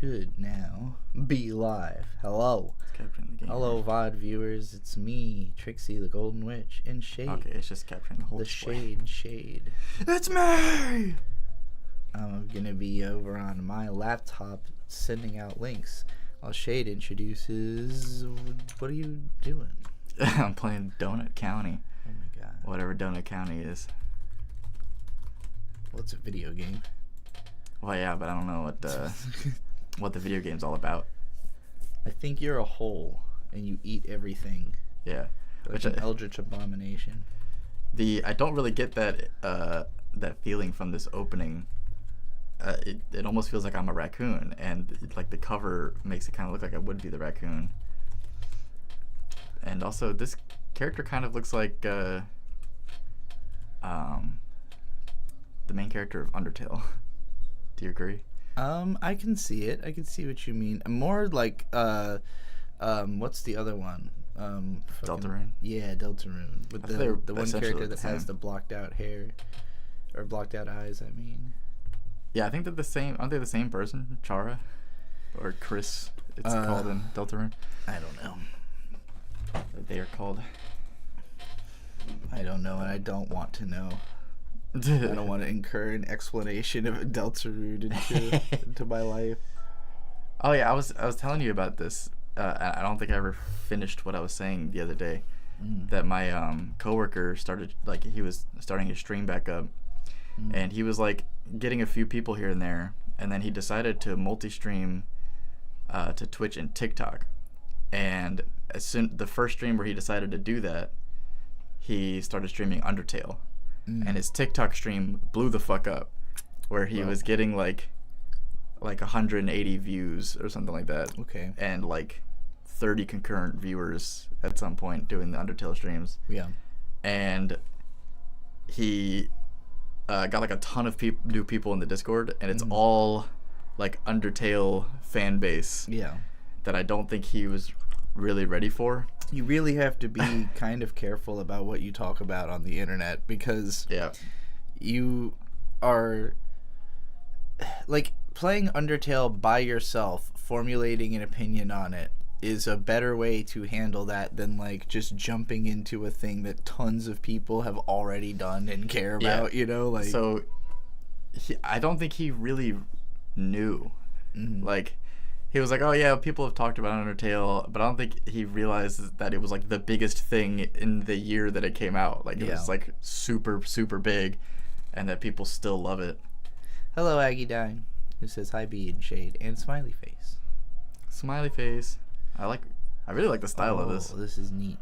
should now be live. Hello. It's capturing the game. Hello, VOD viewers. It's me, Trixie, the Golden Witch, and Shade. Okay, it's just capturing the whole display. Shade. It's me! I'm going to be over on my laptop sending out links while Shade introduces... What are you doing? I'm playing Donut County. Oh my god. Whatever Donut County is. Well, it's a video game. Well, yeah, but I don't know what the video game's all about. I think you're a hole and you eat everything. Yeah. Like an eldritch abomination. I don't really get that feeling from this opening. It almost feels like I'm a raccoon, and like the cover makes it kind of look like I would be the raccoon. And also, this character kind of looks like the main character of Undertale. Do you agree? I can see it. I can see what you mean. More like what's the other one? Deltarune? Yeah, Deltarune. With the one character that has the blocked out hair or blocked out eyes, I mean. Yeah, I think they're the same. Aren't they the same person? Chara or Chris? It's called in Deltarune. I don't know. They are called. I don't know, and I don't want to know. I don't want to incur an explanation of Deltarune into my life. Oh yeah, I was telling you about this. I don't think I ever finished what I was saying the other day. That my coworker he was starting his stream back up, and he was like getting a few people here and there, and then he decided to multi-stream to Twitch and TikTok. And the first stream where he decided to do that, he started streaming Undertale. And his TikTok stream blew the fuck up, where he was getting like 180 views or something like that. Okay. And like 30 concurrent viewers at some point doing the Undertale streams. Yeah. And he got like a ton of new people in the Discord, and it's all like Undertale fan base. Yeah. That I don't think he was really ready for. You really have to be kind of careful about what you talk about on the internet, because you are like playing Undertale by yourself, formulating an opinion on it is a better way to handle that than like just jumping into a thing that tons of people have already done and care about, you know, like. So I don't think he really knew. Like, he was like, oh yeah, people have talked about Undertale, but I don't think he realized that it was like the biggest thing in the year that it came out. Like, it was like super, super big, and that people still love it. Hello, Aggie Dine, who says hi, B and Shade, and smiley face. Smiley face. I really like the style of this. This is neat.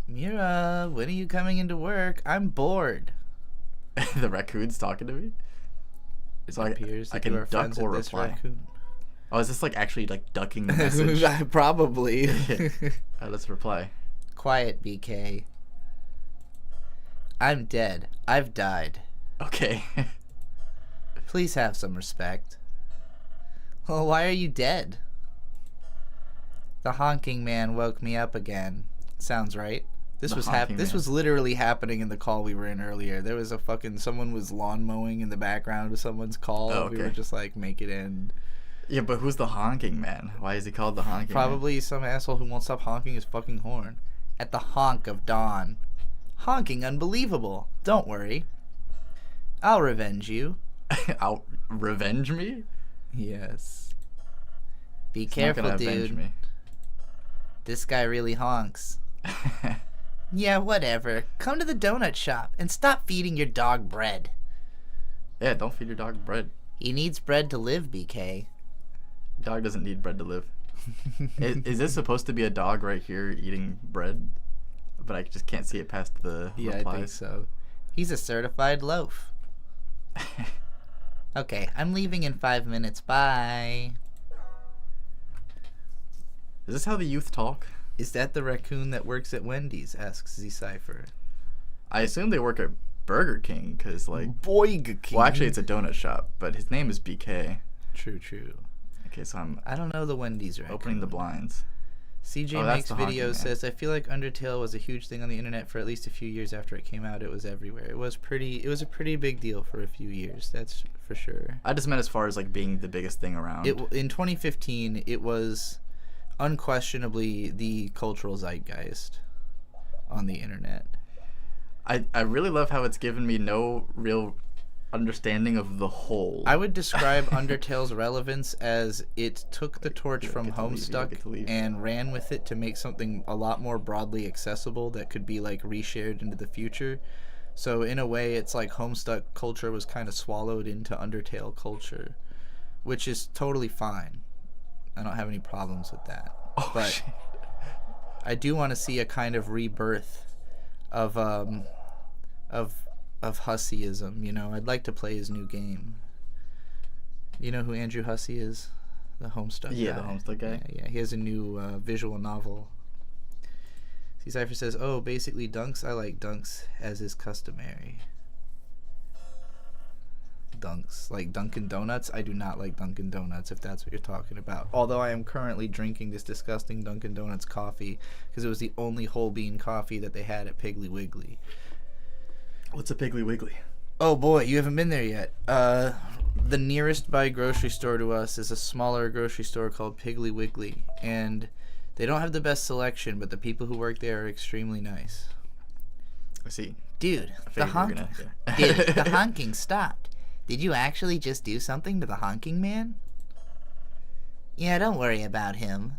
Mira, when are you coming into work? I'm bored. The raccoon's talking to me? It So appears I that can you are duck friends or with this reply. raccoon. Oh, is this like actually like ducking the message? Probably. Let's reply. Quiet, BK. I'm dead. I've died. Okay. Please have some respect. Well, why are you dead? The honking man woke me up again. Sounds right. This was literally happening in the call we were in earlier. There was someone was lawn mowing in the background of someone's call. Oh, okay. We were just like, make it end. Yeah, but who's the honking man? Why is he called the honking man? Probably some asshole who won't stop honking his fucking horn at the honk of dawn. Honking unbelievable. Don't worry. I'll revenge you. I'll revenge me? Yes. Be He's careful, not gonna avenge dude. me. This guy really honks. Yeah, whatever. Come to the donut shop and stop feeding your dog bread. Yeah, don't feed your dog bread. He needs bread to live, BK. Dog doesn't need bread to live. Is this supposed to be a dog right here eating bread? But I just can't see it past the replies. I think so. He's a certified loaf. Okay, I'm leaving in 5 minutes. Bye. Is this how the youth talk? Is that the raccoon that works at Wendy's? Asks Z-Cypher. I assume they work at Burger King, because like... Burger King. Well, actually, it's a donut shop, but his name is BK. True. Okay, so I don't know the Wendy's raccoon. opening the blinds. CJ Makes Videos says, I feel like Undertale was a huge thing on the internet for at least a few years after it came out. It was everywhere. It was a pretty big deal for a few years. That's for sure. I just meant as far as like being the biggest thing around. In 2015, it was unquestionably the cultural zeitgeist on the internet. I really love how it's given me no real understanding of the whole. I would describe Undertale's relevance as it took the torch from Homestuck and ran with it to make something a lot more broadly accessible that could be like reshared into the future. So in a way, it's like Homestuck culture was kind of swallowed into Undertale culture, which is totally fine. I don't have any problems with that. Oh, but shit. I do want to see a kind of rebirth of Husseyism, you know. I'd like to play his new game. You know who Andrew Hussey is? The Homestuck guy. Yeah, the Homestuck guy. Yeah. He has a new visual novel. C-Cypher says, oh, basically dunks. I like dunks as is customary. Dunks. Like Dunkin' Donuts? I do not like Dunkin' Donuts, if that's what you're talking about. Although I am currently drinking this disgusting Dunkin' Donuts coffee because it was the only whole bean coffee that they had at Piggly Wiggly. What's a Piggly Wiggly? Oh boy, you haven't been there yet. The nearest by grocery store to us is a smaller grocery store called Piggly Wiggly, and they don't have the best selection, but the people who work there are extremely nice. I see. Dude, the honking. Dude, the honking stopped. Did you actually just do something to the honking man? Yeah, don't worry about him.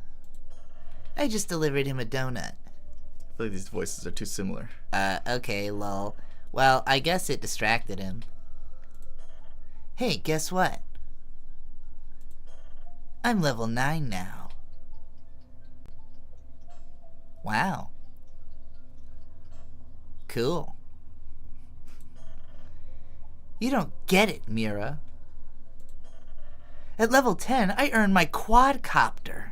I just delivered him a donut. I feel like these voices are too similar. Okay, lol. Well, I guess it distracted him. Hey, guess what? I'm level 9 now. Wow. Cool. You don't get it, Mira. At level 10, I earned my quadcopter.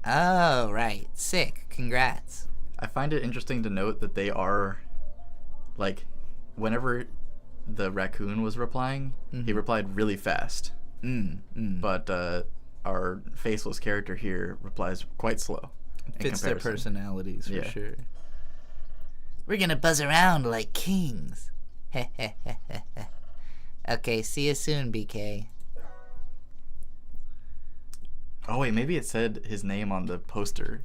Oh, right. Sick. Congrats. I find it interesting to note that they are, like, whenever the raccoon was replying, he replied really fast. But our faceless character here replies quite slow. Fits their personalities, for sure. We're gonna buzz around like kings. Okay, see you soon, BK. Oh, wait, maybe it said his name on the poster.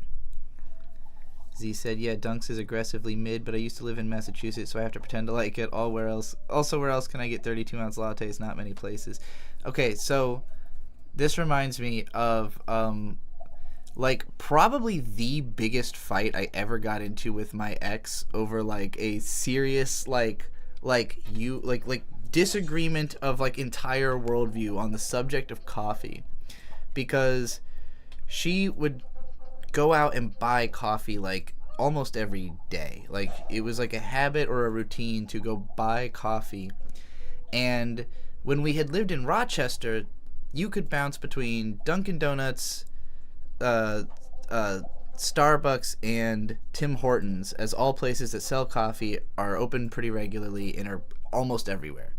Z said, yeah, Dunks is aggressively mid, but I used to live in Massachusetts, so I have to pretend to like it. Where else can I get 32-ounce lattes? Not many places. Okay, so this reminds me of, like, probably the biggest fight I ever got into with my ex over, like, a serious, like disagreement of, like, entire worldview on the subject of coffee. Because she would go out and buy coffee like almost every day. Like it was like a habit or a routine to go buy coffee. And when we had lived in Rochester, you could bounce between Dunkin' Donuts, Starbucks, and Tim Hortons, as all places that sell coffee are open pretty regularly and are almost everywhere.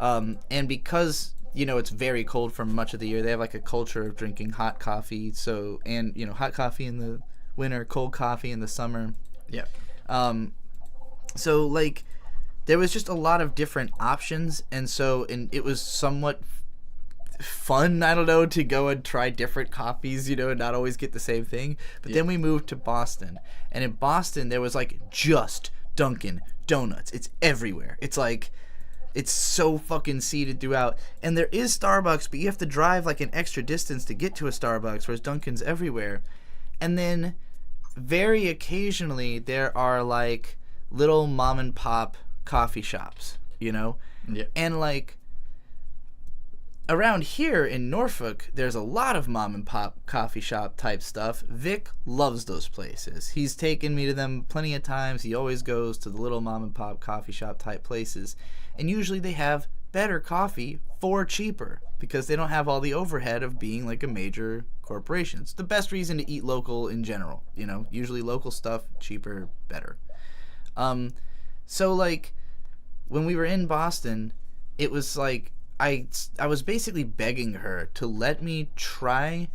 And because it's very cold for much of the year, they have like a culture of drinking hot coffee. So, and hot coffee in the winter, cold coffee in the summer. Yeah. So like there was just a lot of different options, and it was somewhat fun, I don't know, to go and try different coffees, and not always get the same thing. But then we moved to Boston, and in Boston there was like just Dunkin' Donuts. It's everywhere. It's like it's so fucking seeded throughout. And there is Starbucks, but you have to drive like an extra distance to get to a Starbucks, whereas Dunkin's everywhere. And then very occasionally there are like little mom and pop coffee shops, Yeah. And like around here in Norfolk, there's a lot of mom and pop coffee shop type stuff. Vic loves those places. He's taken me to them plenty of times. He always goes to the little mom and pop coffee shop type places. And usually they have better coffee for cheaper because they don't have all the overhead of being like a major corporation. It's the best reason to eat local in general. Usually local stuff, cheaper, better. So like when we were in Boston, it was like I was basically begging her to let me try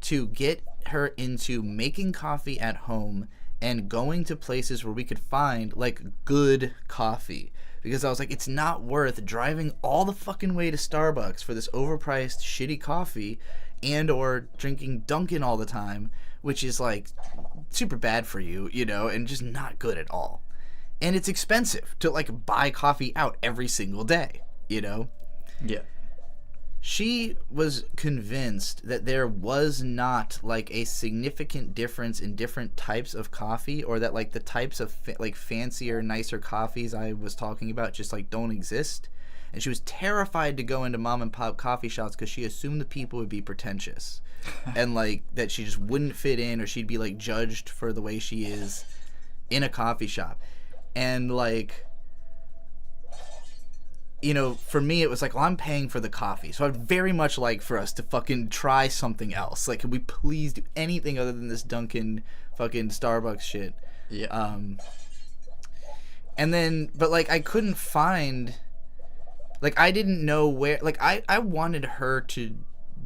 to get her into making coffee at home and going to places where we could find like good coffee, because I was like, it's not worth driving all the fucking way to Starbucks for this overpriced shitty coffee and or drinking Dunkin' all the time, which is like super bad for you, you know, and just not good at all. And it's expensive to like buy coffee out every single day, you know? Yeah. She was convinced that there was not like a significant difference in different types of coffee, or that like the types of like fancier, nicer coffees I was talking about just like don't exist. And she was terrified to go into mom and pop coffee shops because she assumed the people would be pretentious and like that she just wouldn't fit in, or she'd be like judged for the way she is in a coffee shop. And like, you know, for me, it was like, well, I'm paying for the coffee, so I'd very much like for us to fucking try something else. Like, could we please do anything other than this Dunkin' fucking Starbucks shit? Yeah. And then, but like, I couldn't find, like, I didn't know where, like, I wanted her to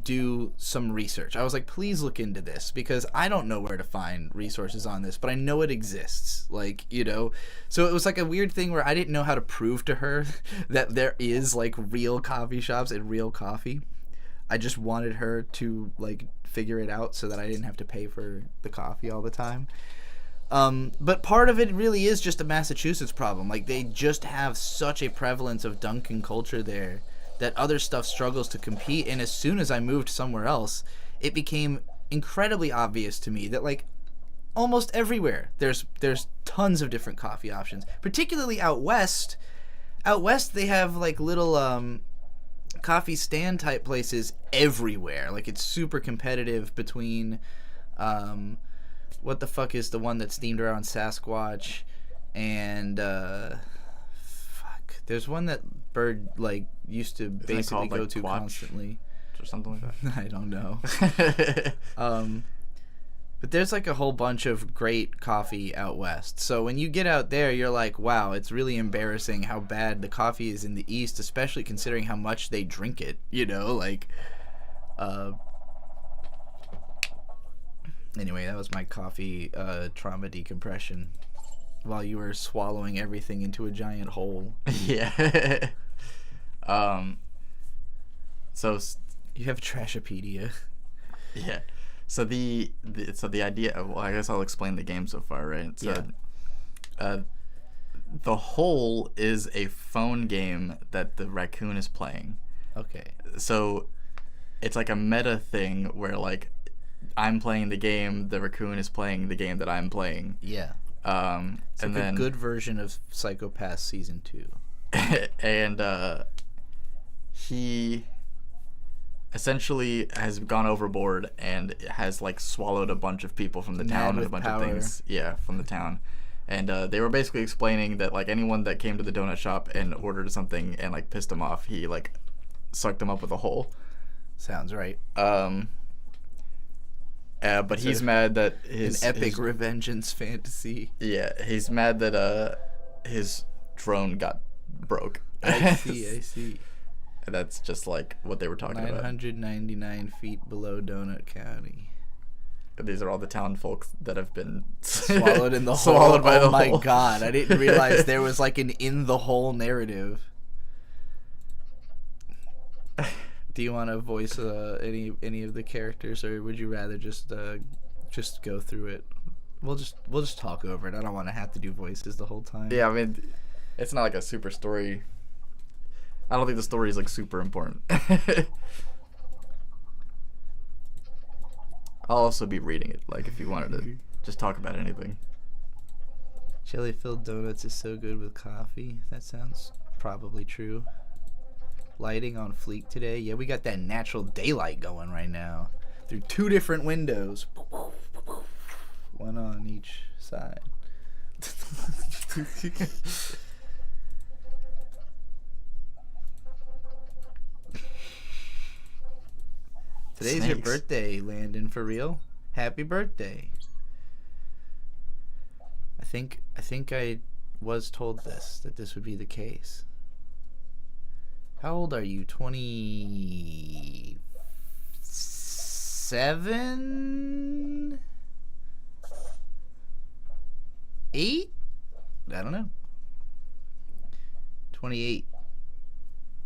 do some research. I was like, please look into this, because I don't know where to find resources on this, but I know it exists, like, you know. So it was like a weird thing where I didn't know how to prove to her that there is like real coffee shops and real coffee. I just wanted her to like figure it out so that I didn't have to pay for the coffee all the time. But part of it really is just a Massachusetts problem. Like, they just have such a prevalence of Dunkin' culture there that other stuff struggles to compete. And as soon as I moved somewhere else, it became incredibly obvious to me that like almost everywhere there's tons of different coffee options, particularly out west. Out west they have like little coffee stand type places everywhere. Like, it's super competitive between what the fuck is the one that's themed around Sasquatch, and there's one that Bird like used to basically go to constantly, or something like that. I don't know. But there's like a whole bunch of great coffee out west. So when you get out there, you're like, wow, it's really embarrassing how bad the coffee is in the east, especially considering how much they drink it, you know, like anyway, that was my coffee trauma decompression while you were swallowing everything into a giant hole. Yeah. So you have Trashopedia. Yeah. So the idea of, well, I guess I'll explain the game so far, right? So, yeah. The hole is a phone game that the raccoon is playing. Okay. So it's like a meta thing where like I'm playing the game, the raccoon is playing the game that I'm playing. Yeah. It's and like then a good version of Psycho-Pass Season 2. And he essentially has gone overboard and has like swallowed a bunch of people from the town and a bunch of things. Yeah, from the town. And they were basically explaining that like anyone that came to the donut shop and ordered something and like pissed him off, he like sucked them up with a hole. Sounds right. But he's mad that his an epic revengeance fantasy. Yeah, he's mad that his drone got broke. I see. And that's just like what they were talking about. 999 feet below Donut County. These are all the town folks that have been swallowed in the hole. Swallowed by the hole. Oh my god, I didn't realize there was like an in the hole narrative. Do you want to voice any of the characters, or would you rather just go through it? We'll just talk over it. I don't want to have to do voices the whole time. Yeah, I mean, it's not like a super story. I don't think the story is like super important. I'll also be reading it, like if you wanted to just talk about anything. Jelly-filled donuts is so good with coffee. That sounds probably true. Lighting on fleek today. Yeah, we got that natural daylight going right now through 2 different windows. One on each side. Today's your birthday, Landon, for real. Happy birthday. I think I was told that this would be the case. How old are you? 27? 8? I don't know. 28.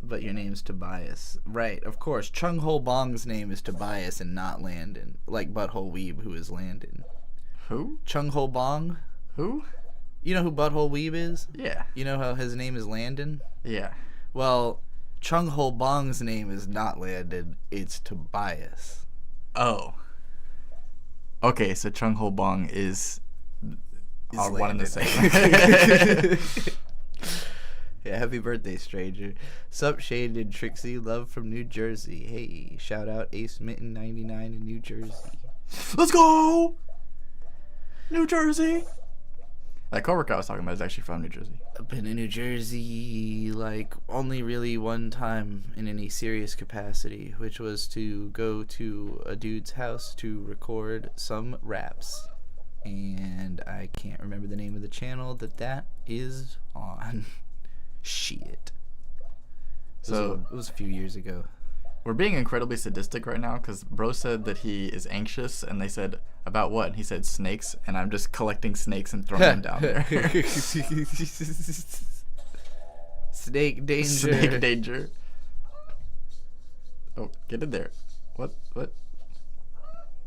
But your name's Tobias. Right, of course. Chung Ho Bong's name is Tobias and not Landon. Like Butthole Weeb, who is Landon. Who? Chung Ho Bong? Who? You know who Butthole Weeb is? Yeah. You know how his name is Landon? Yeah. Well, Chung Ho Bong's name is not Landon. It's Tobias. Oh. Okay, so Chung Ho Bong is all one and the same. Yeah, happy birthday, stranger. Sup, Shade and Trixie. Love from New Jersey. Hey, shout out Ace Mitten 99 in New Jersey. Let's go! New Jersey! That coworker I was talking about is actually from New Jersey. I've been in New Jersey, like, only really one time in any serious capacity, which was to go to a dude's house to record some raps. And I can't remember the name of the channel that is on. Shit. So it was a few years ago. We're being incredibly sadistic right now because bro said that he is anxious, and they said, about what? He said snakes, and I'm just collecting snakes and throwing them down there. Snake danger. Snake danger. Oh, get in there. What?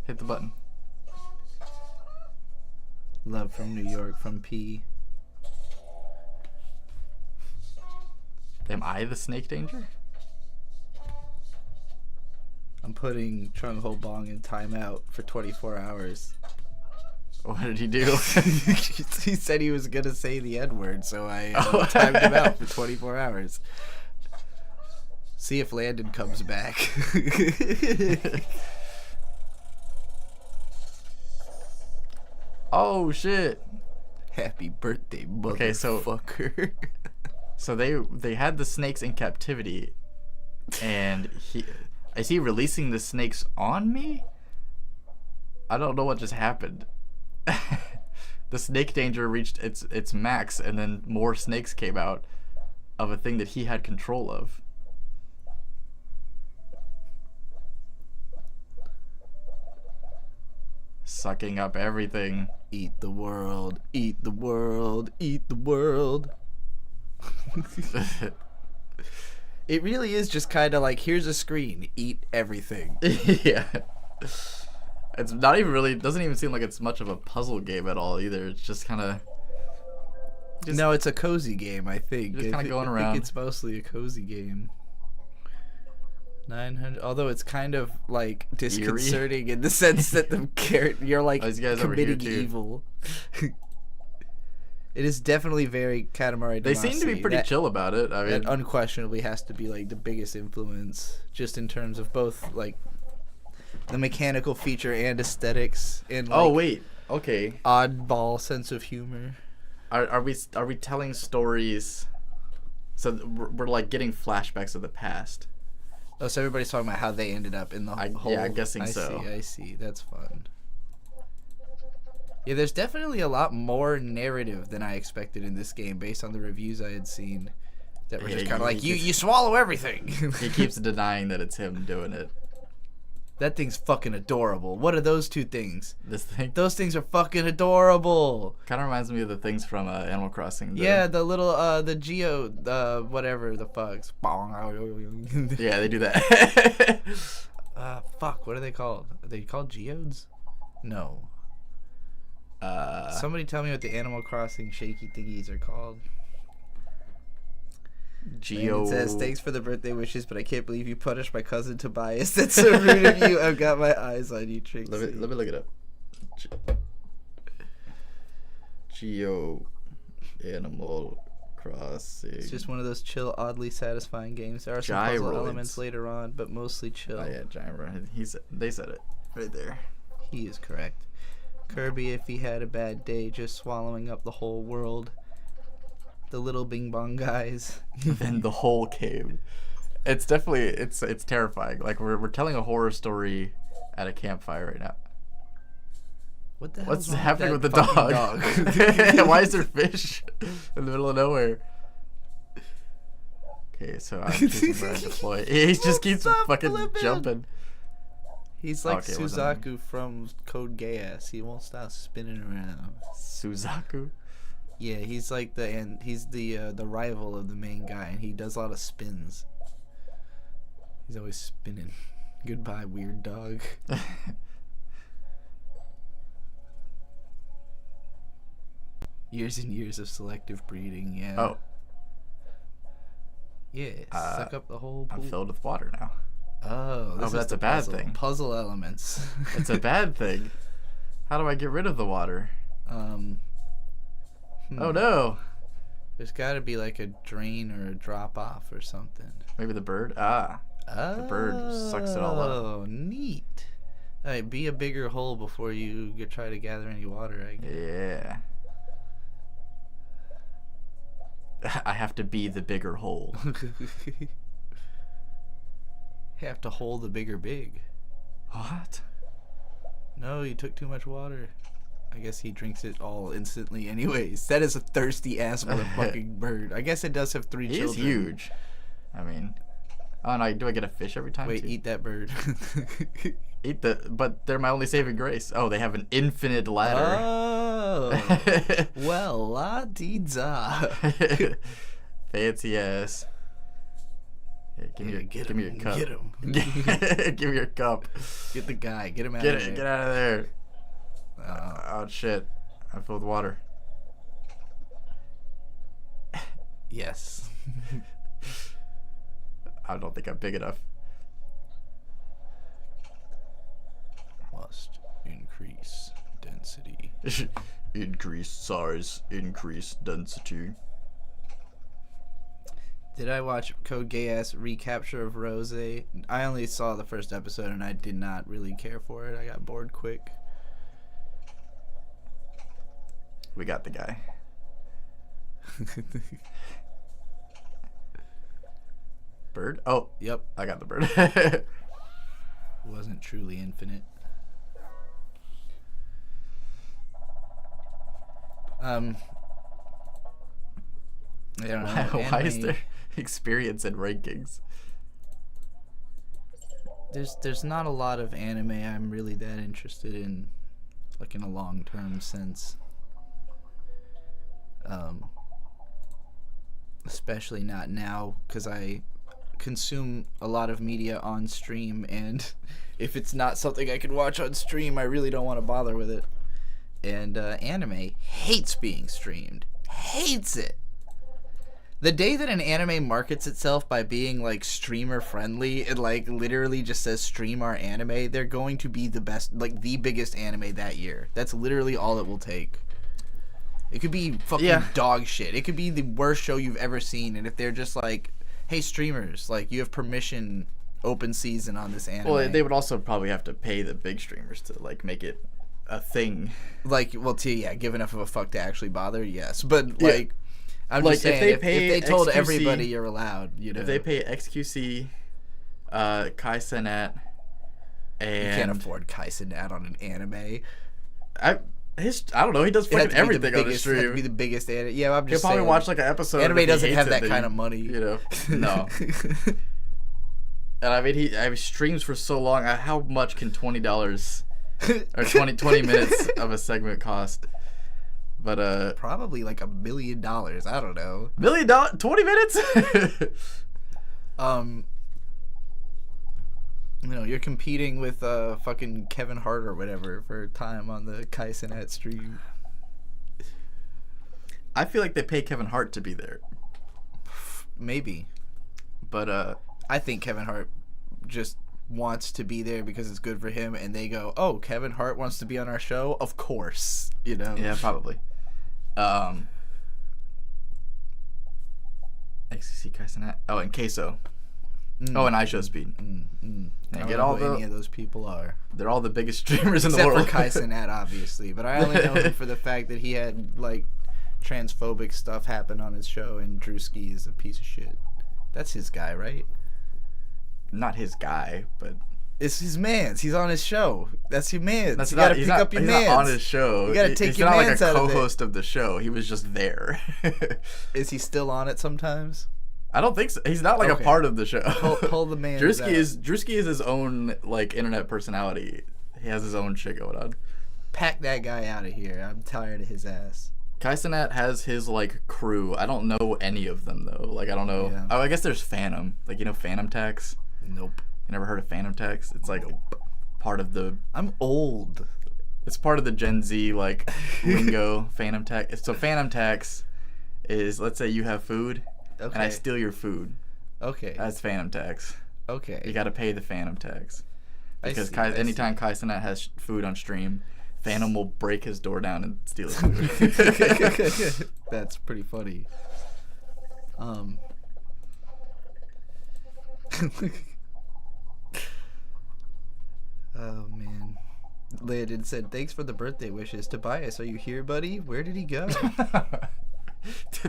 Hit the button. Love from New York from P. Am I the snake danger? I'm putting Chung Ho Bong in timeout for 24 hours. What did he do? He said he was going to say the N-word, so I timed him out for 24 hours. See if Landon comes back. Oh, shit. Happy birthday, motherfucker. So they had the snakes in captivity, and is he releasing the snakes on me? I don't know what just happened. The snake danger reached its max, and then more snakes came out of a thing that he had control of. Sucking up everything. Eat the world, eat the world, eat the world. It really is just kind of like, here's a screen, eat everything. Yeah. It's not even really, doesn't even seem like it's much of a puzzle game at all either. It's just kind of... No, it's a cozy game, I think. Just kind of going around. I think it's mostly a cozy game. 900, although it's kind of like disconcerting in the sense that you're like committing evil. It is definitely very Katamari Damacy. They seem to be pretty chill about it. I mean, that unquestionably has to be like the biggest influence, just in terms of both like the mechanical feature and aesthetics and like, okay, oddball sense of humor. Are we telling stories? So we're like getting flashbacks of the past. Oh, so everybody's talking about how they ended up in the whole... Yeah, I'm guessing so. I see. That's fun. Yeah, there's definitely a lot more narrative than I expected in this game based on the reviews I had seen that were just kind of like, you swallow everything. He keeps denying that it's him doing it. That thing's fucking adorable. What are those two things? This thing? Those things are fucking adorable. Kind of reminds me of the things from Animal Crossing. Yeah, the little, the Geo, whatever the fucks. Yeah, they do that. Fuck, what are they called? Are they called Geodes? No. Somebody tell me what the Animal Crossing shaky thingies are called. Geo. It says, thanks for the birthday wishes, but I can't believe you punished my cousin Tobias. That's so rude of you. I've got my eyes on you, Trixie. Let me look it up. Geo Animal Crossing. It's just one of those chill, oddly satisfying games. There are some puzzle elements later on, but mostly chill. Oh yeah, Gyro. They said it right there. He is correct. Kirby, if he had a bad day, just swallowing up the whole world. The little bing bong guys. And the whole cave. It's definitely it's terrifying. Like we're telling a horror story at a campfire right now. What the hell? What's happening with the dog? Why is there fish in the middle of nowhere? Okay, so I'm choosing where I deploy. He just keeps fucking jumping. He's like Suzaku from Code Geass. He won't stop spinning around. Suzaku? Yeah, he's like he's the rival of the main guy, and he does a lot of spins. He's always spinning. Goodbye, weird dog. Years and years of selective breeding, yeah. Oh. Yeah, suck up the whole pool. I'm filled with water now. Oh, but that's a bad thing. Puzzle elements. It's a bad thing. How do I get rid of the water? Oh no. There's got to be like a drain or a drop off or something. Maybe the bird? The bird sucks it all up. Oh, neat. All right, be a bigger hole before you try to gather any water, I guess. Yeah. I have to be the bigger hole. Have to hold the bigger big. What? No, you took too much water. I guess he drinks it all instantly anyways. That is a thirsty ass motherfucking bird. I guess it does have 3 children. He is huge. I mean, oh no, do I get a fish every time? Wait, eat that bird. But they're my only saving grace. Oh, they have an infinite ladder. Oh. Well, la-dee-da. Fancy ass. Yeah, give me your cup. Get him. Give me your cup. Get the guy. Get him out of there. Get out of there. Oh shit! I'm filled with water. Yes. I don't think I'm big enough. Must increase density. Increase size. Increase density. Did I watch Code Geass recapture of Rose? I only saw the first episode and I did not really care for it. I got bored quick. We got the guy. Bird? Oh, yep. I got the bird. Wasn't truly infinite. I don't know. Why is there experience in rankings? There's not a lot of anime I'm really that interested in, like in a long-term sense. Especially not now, because I consume a lot of media on stream, and if it's not something I can watch on stream, I really don't want to bother with it. And anime hates being streamed. Hates it. The day that an anime markets itself by being like streamer friendly and like literally just says stream our anime, they're going to be the best, like the biggest anime that year. That's literally all it will take. It could be fucking dog shit. It could be the worst show you've ever seen, and if they're just like, hey streamers, like you have permission, open season on this anime. Well, they would also probably have to pay the big streamers to like make it a thing. Like, well, give enough of a fuck to actually bother, yes. But like, I'm just saying, if they told XQC, everybody you're allowed, you know. If they pay XQC, Kai Cenat, and... You can't afford Kai Cenat on an anime. I don't know, he does fucking everything on the stream. It would be the biggest anime. Yeah, I'm just He'll probably watch like an episode. Anime doesn't have that kind of money. You know, no. And I mean, he streams for so long. How much can $20 or 20 minutes of a segment cost? But probably like $1 million. I don't know. $1 million? 20 minutes? You know, you're competing with fucking Kevin Hart or whatever for time on the Kai Cenat stream. I feel like they pay Kevin Hart to be there. Maybe. But I think Kevin Hart just wants to be there because it's good for him, and they go, oh, Kevin Hart wants to be on our show? Of course. You know? Yeah, probably. XCC Kai Cenat. Oh, and Queso. Oh, and iShow Speed. I get all any of those people are. They're all the biggest streamers in the world. Except for Kai Cenat, obviously. But I only know him for the fact that he had, like, transphobic stuff happen on his show, and Drewski is a piece of shit. That's his guy, right? Not his guy, but... It's his man's. He's on his show. That's your man's. You gotta pick up your man's. He's not on his show. You gotta take your man's out of it. He's not like a co-host of the show. He was just there. Is he still on it sometimes? I don't think so. He's not like a part of the show. Pull the man. Drewski is his own like internet personality. He has his own shit going on. Pack that guy out of here. I'm tired of his ass. Kaisenat has his like crew. I don't know any of them though. Like I don't know. Yeah. Oh, I guess there's Phantom. Like you know Phantom Tax. Nope. You never heard of Phantom Tax? It's like part of the. I'm old. It's part of the Gen Z like lingo. Phantom Tax. So Phantom Tax is, let's say you have food, and I steal your food. Okay. That's Phantom Tax. Okay. You got to pay the Phantom Tax because anytime Kaisenat has food on stream, Phantom will break his door down and steal his food. That's pretty funny. Oh man. Landon said, "Thanks for the birthday wishes. Tobias, are you here, buddy? Where did he go?"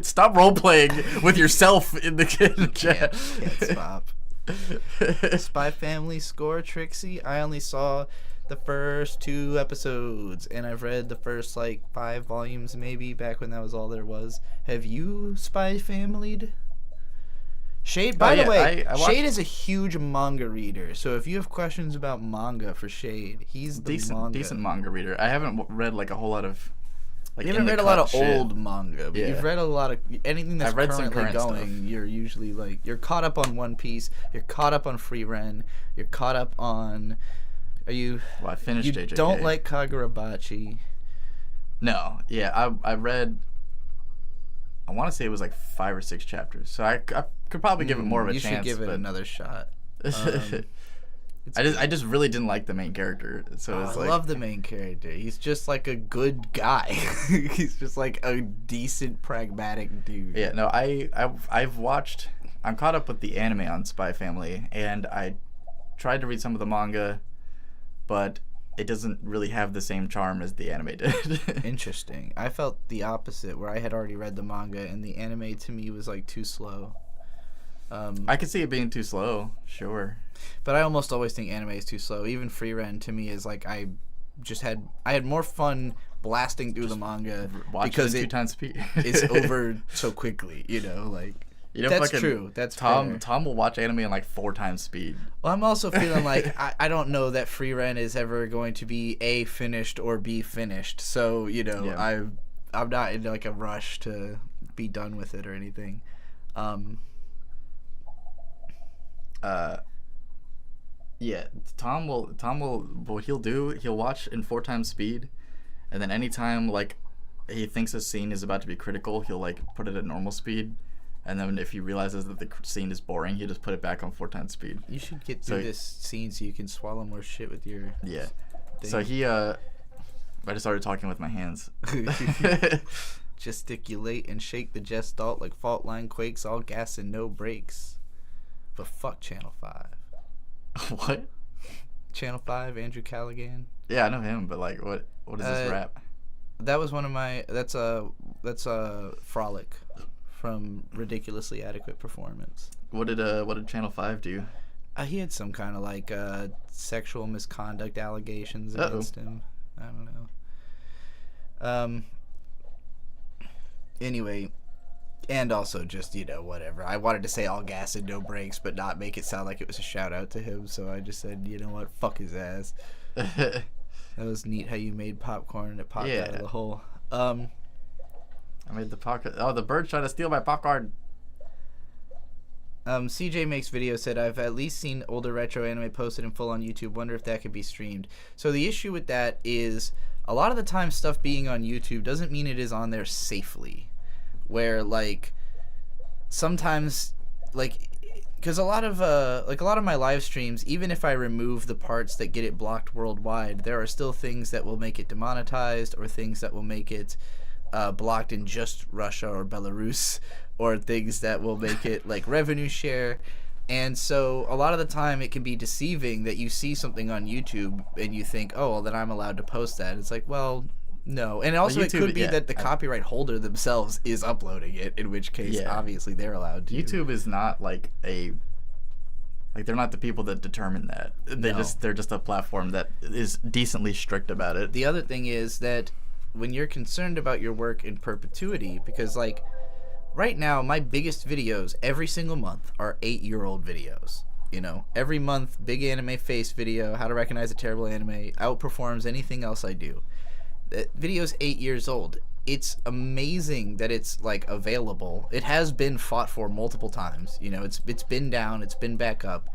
Stop role playing with yourself in the chat. Can't stop. Spy Family score, Trixie. I only saw the first 2 episodes, and I've read the first like 5 volumes maybe back when that was all there was. Have you Spy Family'd? Shade, by the way, I Shade is a huge manga reader, so if you have questions about manga for Shade, he's the decent manga reader. I haven't read like a whole lot of like you haven't read a lot of old manga, but you've read a lot of anything that's currently going. Stuff. You're usually like you're caught up on One Piece, you're caught up on Free Ren, you're caught up on. Are you? Well, I finished you JJK. Don't like Kagurabachi. No, yeah, I read. I want to say it was like 5 or 6 chapters, so I could probably give it more of a chance. You should give it another shot. I just really didn't like the main character, so it's I love the main character. He's just like a good guy. He's just like a decent, pragmatic dude. Yeah, no, I've watched. I'm caught up with the anime on Spy Family, and I tried to read some of the manga, but it doesn't really have the same charm as the anime did. Interesting. I felt the opposite, where I had already read the manga, and the anime to me was like too slow. I could see it being too slow, sure. But I almost always think anime is too slow. Even Free Ren to me is like I had more fun blasting through the manga because it 2 times speed. It's over so quickly, like. You know, that's true. That's fair. Tom will watch anime in like 4 times speed. Well, I'm also feeling like I don't know that Free Ren is ever going to be A, finished, or B, finished. So I'm not in like a rush to be done with it or anything. Yeah, Tom will what he'll watch in 4 times speed, and then anytime like he thinks a scene is about to be critical, he'll like put it at normal speed. And then if he realizes that the scene is boring, he just put it back on 4 times speed. You should get through this scene so you can swallow more shit with your thing. So he I just started talking with my hands. Gesticulate and shake the gestalt like fault line quakes, all gas and no brakes. But fuck Channel 5. What? Channel 5, Andrew Callaghan. Yeah, I know him, but like what is this rap? That was one of my that's a Frolic from Ridiculously Adequate Performance. What did Channel 5 do? He had some kind of like sexual misconduct allegations against him. I don't know. Anyway, and also just whatever. I wanted to say all gas and no brakes, but not make it sound like it was a shout out to him. So I just said, you know what, fuck his ass. That was neat how you made popcorn and it popped out of the hole. I made the pocket. Oh, the bird's trying to steal my popcorn. CJ Makes Video said, I've at least seen older retro anime posted in full on YouTube. Wonder if that could be streamed. So the issue with that is a lot of the time stuff being on YouTube doesn't mean it is on there safely. Where like sometimes like because a lot of my live streams, even if I remove the parts that get it blocked worldwide, there are still things that will make it demonetized or things that will make it blocked in just Russia or Belarus, or things that will make it like revenue share. And so a lot of the time it can be deceiving that you see something on YouTube and you think, oh, well, then I'm allowed to post that. It's like, well, no. And also YouTube, it could be that the copyright holder themselves is uploading it, in which case obviously they're allowed to. YouTube is not like they're not the people that determine that. They're just a platform that is decently strict about it. The other thing is that when you're concerned about your work in perpetuity, because like right now my biggest videos every single month are 8-year-old videos. Every month, big anime face video, how to recognize a terrible anime, outperforms anything else I do. That video's 8 years old. it's amazing that it's like available. It has been fought for multiple times. You know, it's been down, it's been back up.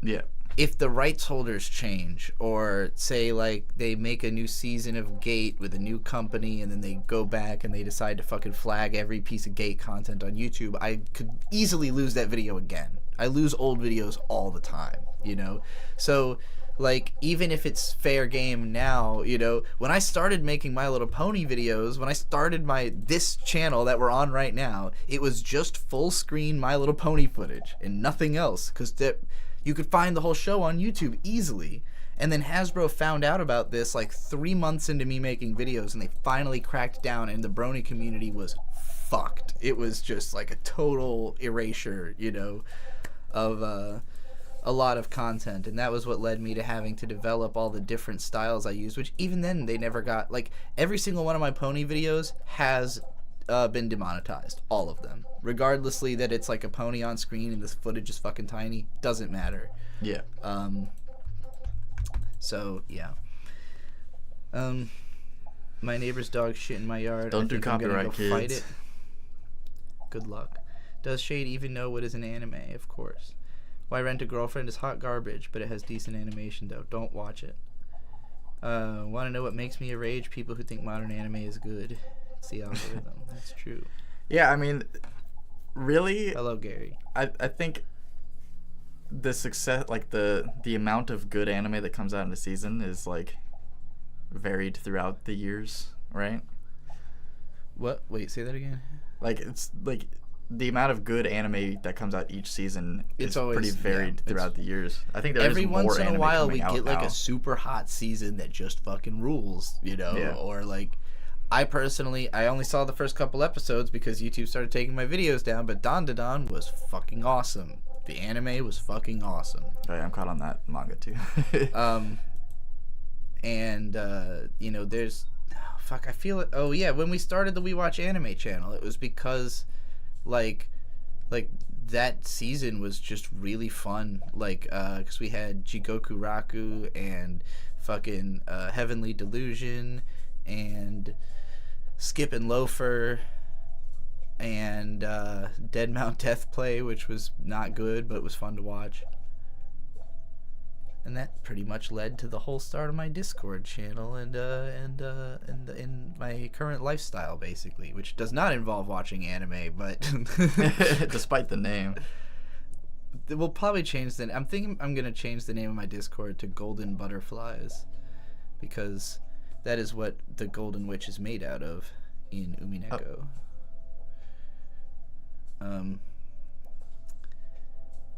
Yeah. If the rights holders change, or say like they make a new season of Gate with a new company, and then they go back and they decide to fucking flag every piece of Gate content on YouTube, I could easily lose that video again. I lose old videos all the time, you know? So, like, even if it's fair game now, you know, when I started making My Little Pony videos, when I started this channel that we're on right now, it was just full screen My Little Pony footage and nothing else, because you could find the whole show on YouTube easily. And then Hasbro found out about this like 3 months into me making videos, and they finally cracked down, and the Brony community was fucked. It was just like a total erasure, you know, of a lot of content. And that was what led me to having to develop all the different styles I use, which even then they never got. Like, every single one of my pony videos has been demonetized, all of them, regardlessly that it's like a pony on screen and this footage is fucking tiny. Doesn't matter. Yeah. So yeah. My neighbor's dog shit in my yard. Don't do copyright, kids. Fight it. Good luck. Does Shade even know what is an anime? Of course. Why Rent a Girlfriend is hot garbage, but it has decent animation though. Don't watch it. Want to know what makes me a rage? People who think modern anime is good. It's the algorithm. That's true. Yeah, I mean, really. Hello, Gary. I think the success, like the amount of good anime that comes out in a season is like varied throughout the years, right? What? Wait, say that again. Like, it's like the amount of good anime that comes out each season is always pretty varied throughout the years. I think there every is more once in a anime while we coming get out like now. a super hot season that just fucking rules, you know? Yeah. Or like, I personally, I only saw the first couple episodes because YouTube started taking my videos down, but Dandadan was fucking awesome. The anime was fucking awesome. Oh yeah, I'm caught on that manga too. You know, there's, I feel it. Oh yeah, when we started the We Watch Anime channel, it was because like that season was just really fun. Like, because we had Jigoku Raku and fucking Heavenly Delusion and Skip and Loafer and Dead Mount Death Play, which was not good but was fun to watch. And that pretty much led to the whole start of my Discord channel and my current lifestyle, basically, which does not involve watching anime, but despite the name, we'll probably change the. I'm thinking I'm gonna change the name of my Discord to Golden Butterflies, because that is what the Golden Witch is made out of in Umineko.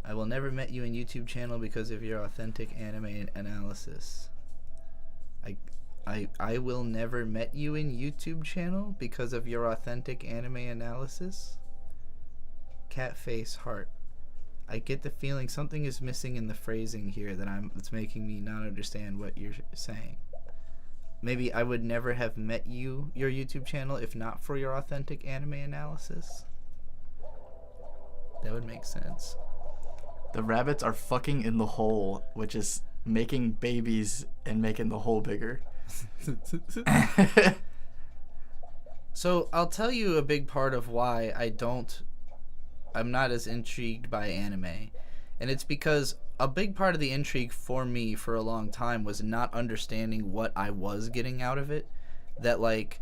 I will never met you in YouTube channel because of your authentic anime analysis. I will never met you in YouTube channel because of your authentic anime analysis. Cat face heart. I get the feeling something is missing in the phrasing here that's making me not understand what you're saying. Maybe I would never have met your YouTube channel if not for your authentic anime analysis. That would make sense. The rabbits are fucking in the hole, which is making babies and making the hole bigger. So I'll tell you a big part of why I'm not as intrigued by anime. And it's because a big part of the intrigue for me for a long time was not understanding what I was getting out of it. That, like,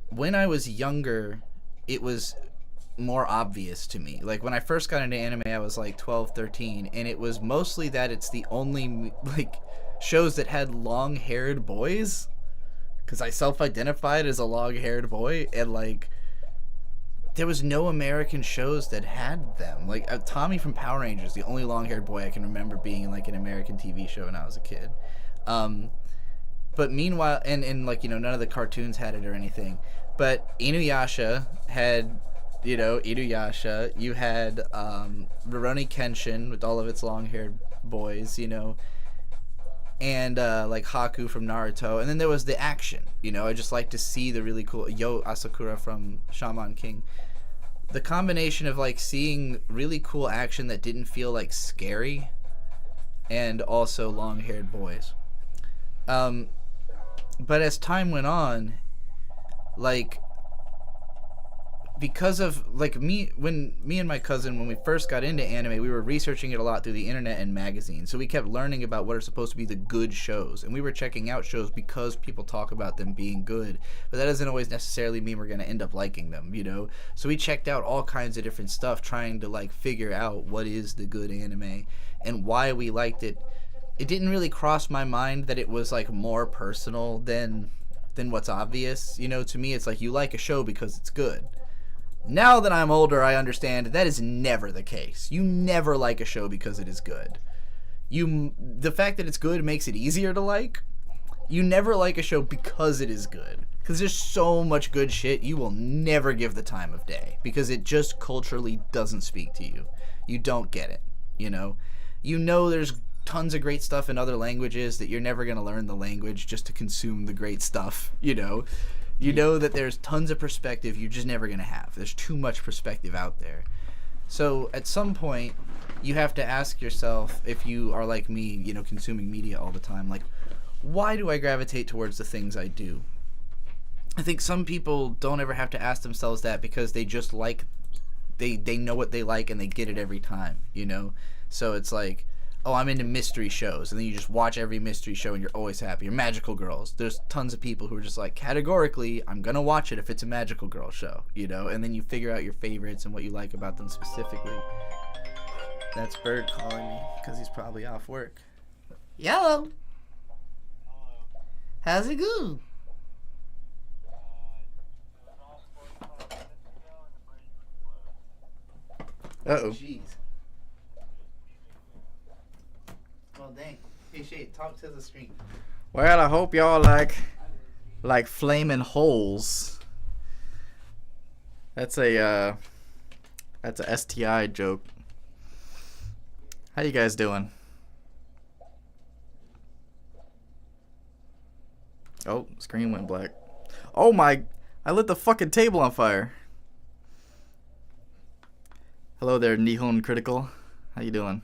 when I was younger, it was more obvious to me. Like, when I first got into anime, I was like 12, 13, and it was mostly that it's the only, like, shows that had long-haired boys, because I self-identified as a long-haired boy, and, like, there was no American shows that had them. Like, Tommy from Power Rangers, the only long-haired boy I can remember being in, like, an American TV show when I was a kid. But meanwhile, and like, you know, none of the cartoons had it or anything. But Inuyasha had, you know, Inuyasha. You had Rurouni Kenshin with all of its long-haired boys, you know. And like Haku from Naruto. And then there was the action, you know. I just like to see the really cool Yo Asakura from Shaman King. The combination of, like, seeing really cool action that didn't feel like scary, and also long-haired boys. But as time went on, like, because of like me and my cousin, when we first got into anime, we were researching it a lot through the internet and magazines, so we kept learning about what are supposed to be the good shows, and we were checking out shows because people talk about them being good, but that doesn't always necessarily mean we're going to end up liking them, you know. So we checked out all kinds of different stuff, trying to like figure out what is the good anime and why we liked it. It didn't really cross my mind that it was like more personal than what's obvious, you know. To me, it's like you like a show because it's good. Now that I'm older, I understand that is never the case. You never like a show because it is good. The fact that it's good makes it easier to like. You never like a show because it is good. Because there's so much good shit you will never give the time of day. Because it just culturally doesn't speak to you. You don't get it, you know? You know there's tons of great stuff in other languages that you're never going to learn the language just to consume the great stuff, you know? You know that there's tons of perspective you're just never going to have. There's too much perspective out there. So at some point, you have to ask yourself, if you are like me, you know, consuming media all the time, like, why do I gravitate towards the things I do? I think some people don't ever have to ask themselves that because they just like, they know what they like and they get it every time, you know? So it's like, oh, I'm into mystery shows, and then you just watch every mystery show and you're always happy. Or magical girls. There's tons of people who are just like, categorically, I'm going to watch it if it's a magical girl show, you know? And then you figure out your favorites and what you like about them specifically. That's Bird calling me, because he's probably off work. Yellow! How's it going? Uh-oh. Jeez. Well, dang. Hey, Shade, talk to the screen. Well, I hope y'all like flaming holes. That's a STI joke. How you guys doing? Oh, screen went black. Oh my, I lit the fucking table on fire. Hello there, Nihon Critical. How you doing?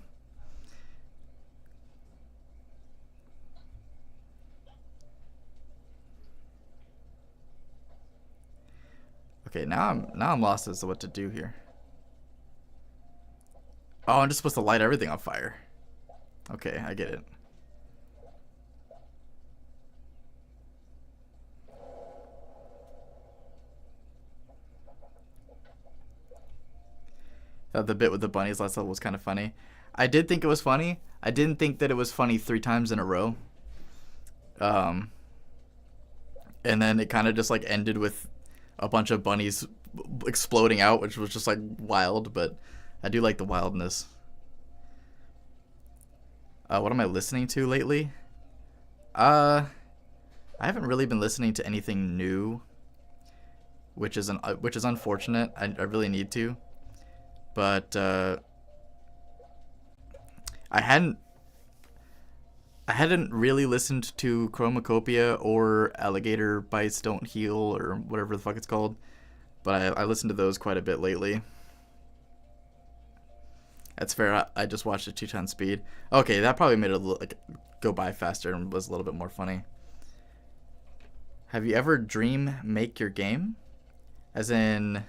Okay, now I'm lost as to what to do here. Oh, I'm just supposed to light everything on fire. Okay, I get it. The bit with the bunnies last level was kind of funny. I did think it was funny. I didn't think that it was funny 3 times in a row. And then it kind of just like ended with a bunch of bunnies exploding out, which was just like wild, but I do like the wildness. What am I listening to lately? I haven't really been listening to anything new, which is unfortunate. I really need to. But I hadn't really listened to Chromacopia or Alligator Bites Don't Heal or whatever the fuck it's called, but I listened to those quite a bit lately. That's fair. I just watched it 2 times speed. Okay, that probably made it like go by faster and was a little bit more funny. Have you ever dream make your game? As in,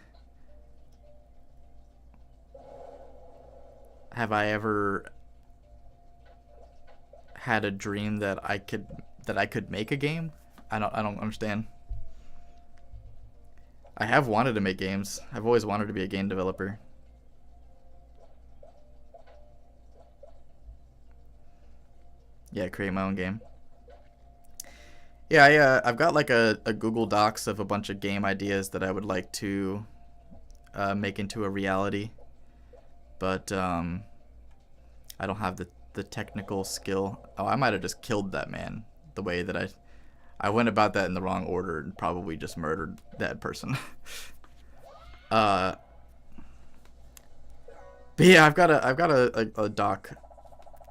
have I ever had a dream that I could make a game? I don't understand. I have wanted to make games. I've always wanted to be a game developer. Yeah, create my own game. Yeah, I've got like a Google Docs of a bunch of game ideas that I would like to make into a reality. But I don't have the technical skill. Oh, I might have just killed that man the way that I went about that in the wrong order and probably just murdered that person. But yeah, I've got a doc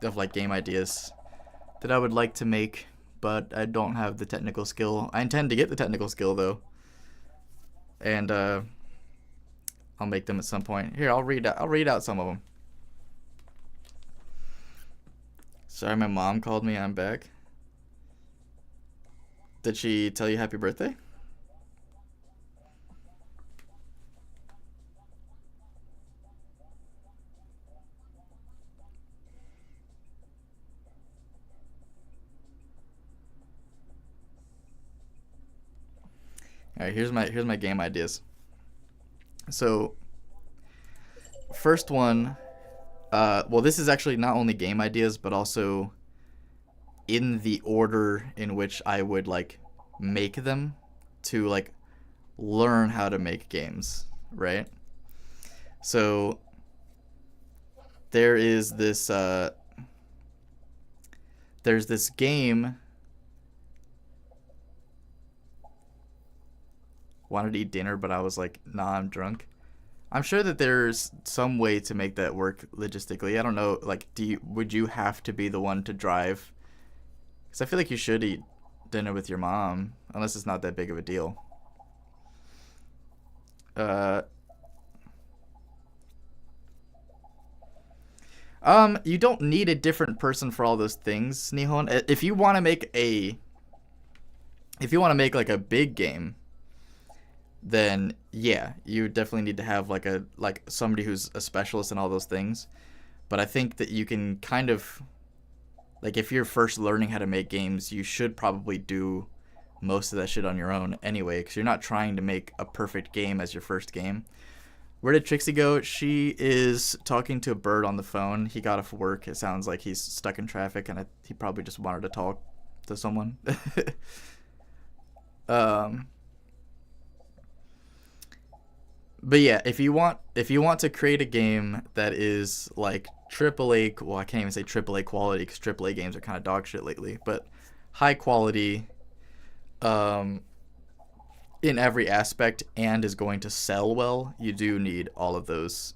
of like game ideas that I would like to make, but I don't have the technical skill. I intend to get the technical skill though, and I'll make them at some point. Here, I'll read out some of them. Sorry, my mom called me. I'm back. Did she tell you happy birthday? All right, here's my game ideas. So, first one, well, this is actually not only game ideas, but also in the order in which I would like make them to like learn how to make games, right? So there's this game. Wanted to eat dinner, but I was like, nah, I'm drunk. I'm sure that there's some way to make that work logistically. I don't know, like, would you have to be the one to drive? Because I feel like you should eat dinner with your mom, unless it's not that big of a deal. You don't need a different person for all those things, Nihon. If you want to make like a big game, then yeah, you definitely need to have like somebody who's a specialist in all those things. But I think that you can kind of, like, if you're first learning how to make games, you should probably do most of that shit on your own anyway, because you're not trying to make a perfect game as your first game. Where did Trixie go? She is talking to a bird on the phone. He got off work. It sounds like he's stuck in traffic, and he probably just wanted to talk to someone. But yeah, if you want to create a game that is like AAA, well, I can't even say AAA quality because AAA games are kind of dog shit lately, but high quality in every aspect and is going to sell well, you do need all of those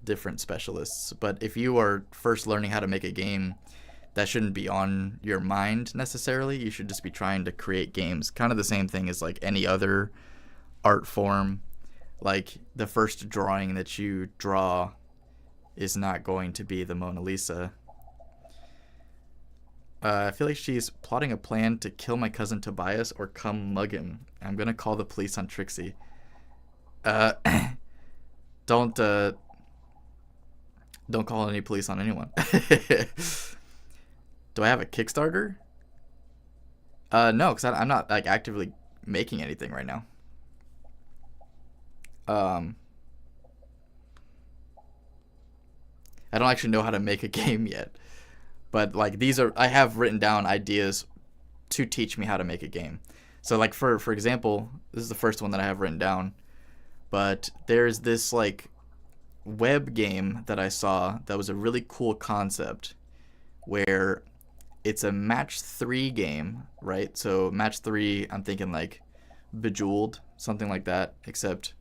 different specialists. But if you are first learning how to make a game, that shouldn't be on your mind necessarily. You should just be trying to create games. Kind of the same thing as like any other art form. Like, the first drawing that you draw is not going to be the Mona Lisa. I feel like she's plotting a plan to kill my cousin Tobias or come mug him. I'm gonna call the police on Trixie. Don't call any police on anyone. Do I have a Kickstarter? No, because I'm not like actively making anything right now. I don't actually know how to make a game yet, but like I have written down ideas to teach me how to make a game. So like for example, this is the first one that I have written down, but there's this like web game that I saw that was a really cool concept where it's a match 3 game, right? So match 3, I'm thinking like Bejeweled, something like that, except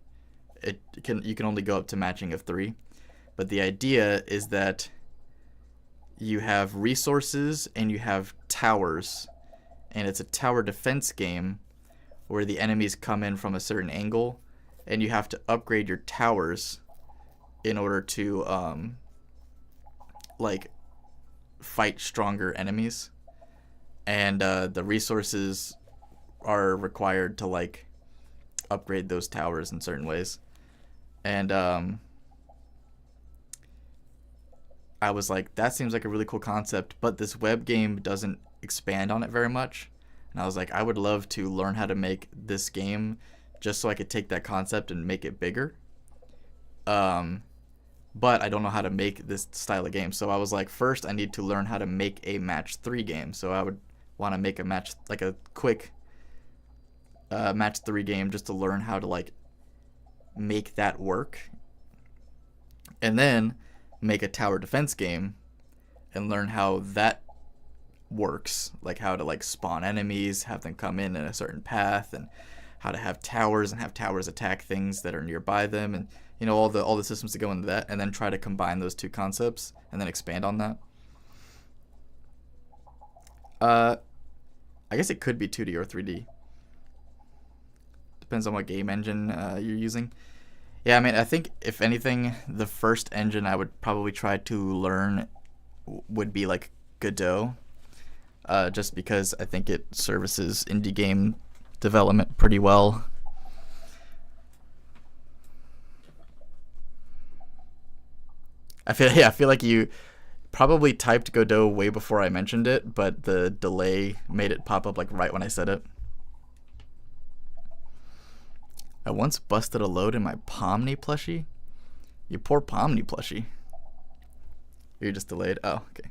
you can only go up to matching of 3. But the idea is that you have resources and you have towers, and it's a tower defense game where the enemies come in from a certain angle, and you have to upgrade your towers in order to like fight stronger enemies. And the resources are required to like upgrade those towers in certain ways. And I was like, that seems like a really cool concept, but this web game doesn't expand on it very much. And I was like, I would love to learn how to make this game just so I could take that concept and make it bigger. But I don't know how to make this style of game. So I was like, first I need to learn how to make a match 3 game. So I would want to make a quick match 3 game just to learn how to like make that work, and then make a tower defense game and learn how that works, like how to like spawn enemies, have them come in a certain path, and how to have towers and have towers attack things that are nearby them, and you know, all the systems that go into that, and then try to combine those 2 concepts and then expand on that. I guess it could be 2D or 3D. Depends on what game engine you're using. Yeah, I mean, I think if anything, the first engine I would probably try to learn would be like Godot, just because I think it services indie game development pretty well. I feel like you probably typed Godot way before I mentioned it, but the delay made it pop up like right when I said it. I once busted a load in my Pomni plushie. You poor Pomni plushie. You're just delayed. Oh, okay.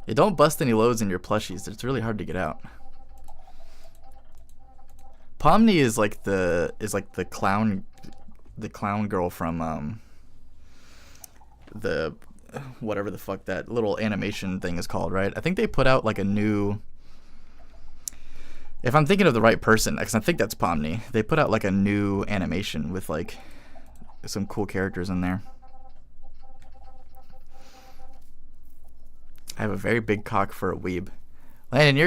You don't bust any loads in your plushies. It's really hard to get out. Pomni is like the clown girl from the whatever the fuck that little animation thing is called, right? I think they put out like a new, if I'm thinking of the right person, because I think that's Pomni. They put out like a new animation with like some cool characters in there. I have a very big cock for a weeb. Landon,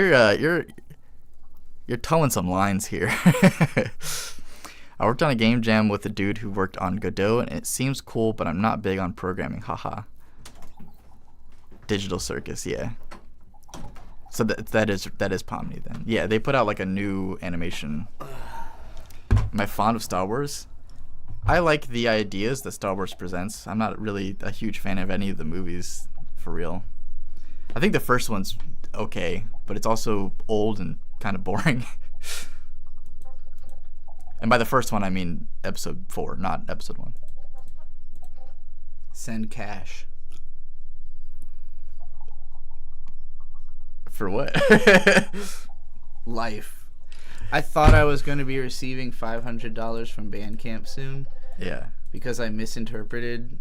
you're towing some lines here. I worked on a game jam with a dude who worked on Godot, and it seems cool, but I'm not big on programming. Haha. Digital Circus, yeah. So that is Pomni then. Yeah, they put out like a new animation. Am I fond of Star Wars? I like the ideas that Star Wars presents. I'm not really a huge fan of any of the movies, for real. I think the first one's okay, but it's also old and kind of boring. And by the first one, I mean episode 4, not episode 1. Send cash. For what? Life. I thought I was going to be receiving $500 from Bandcamp soon. Yeah. Because I misinterpreted.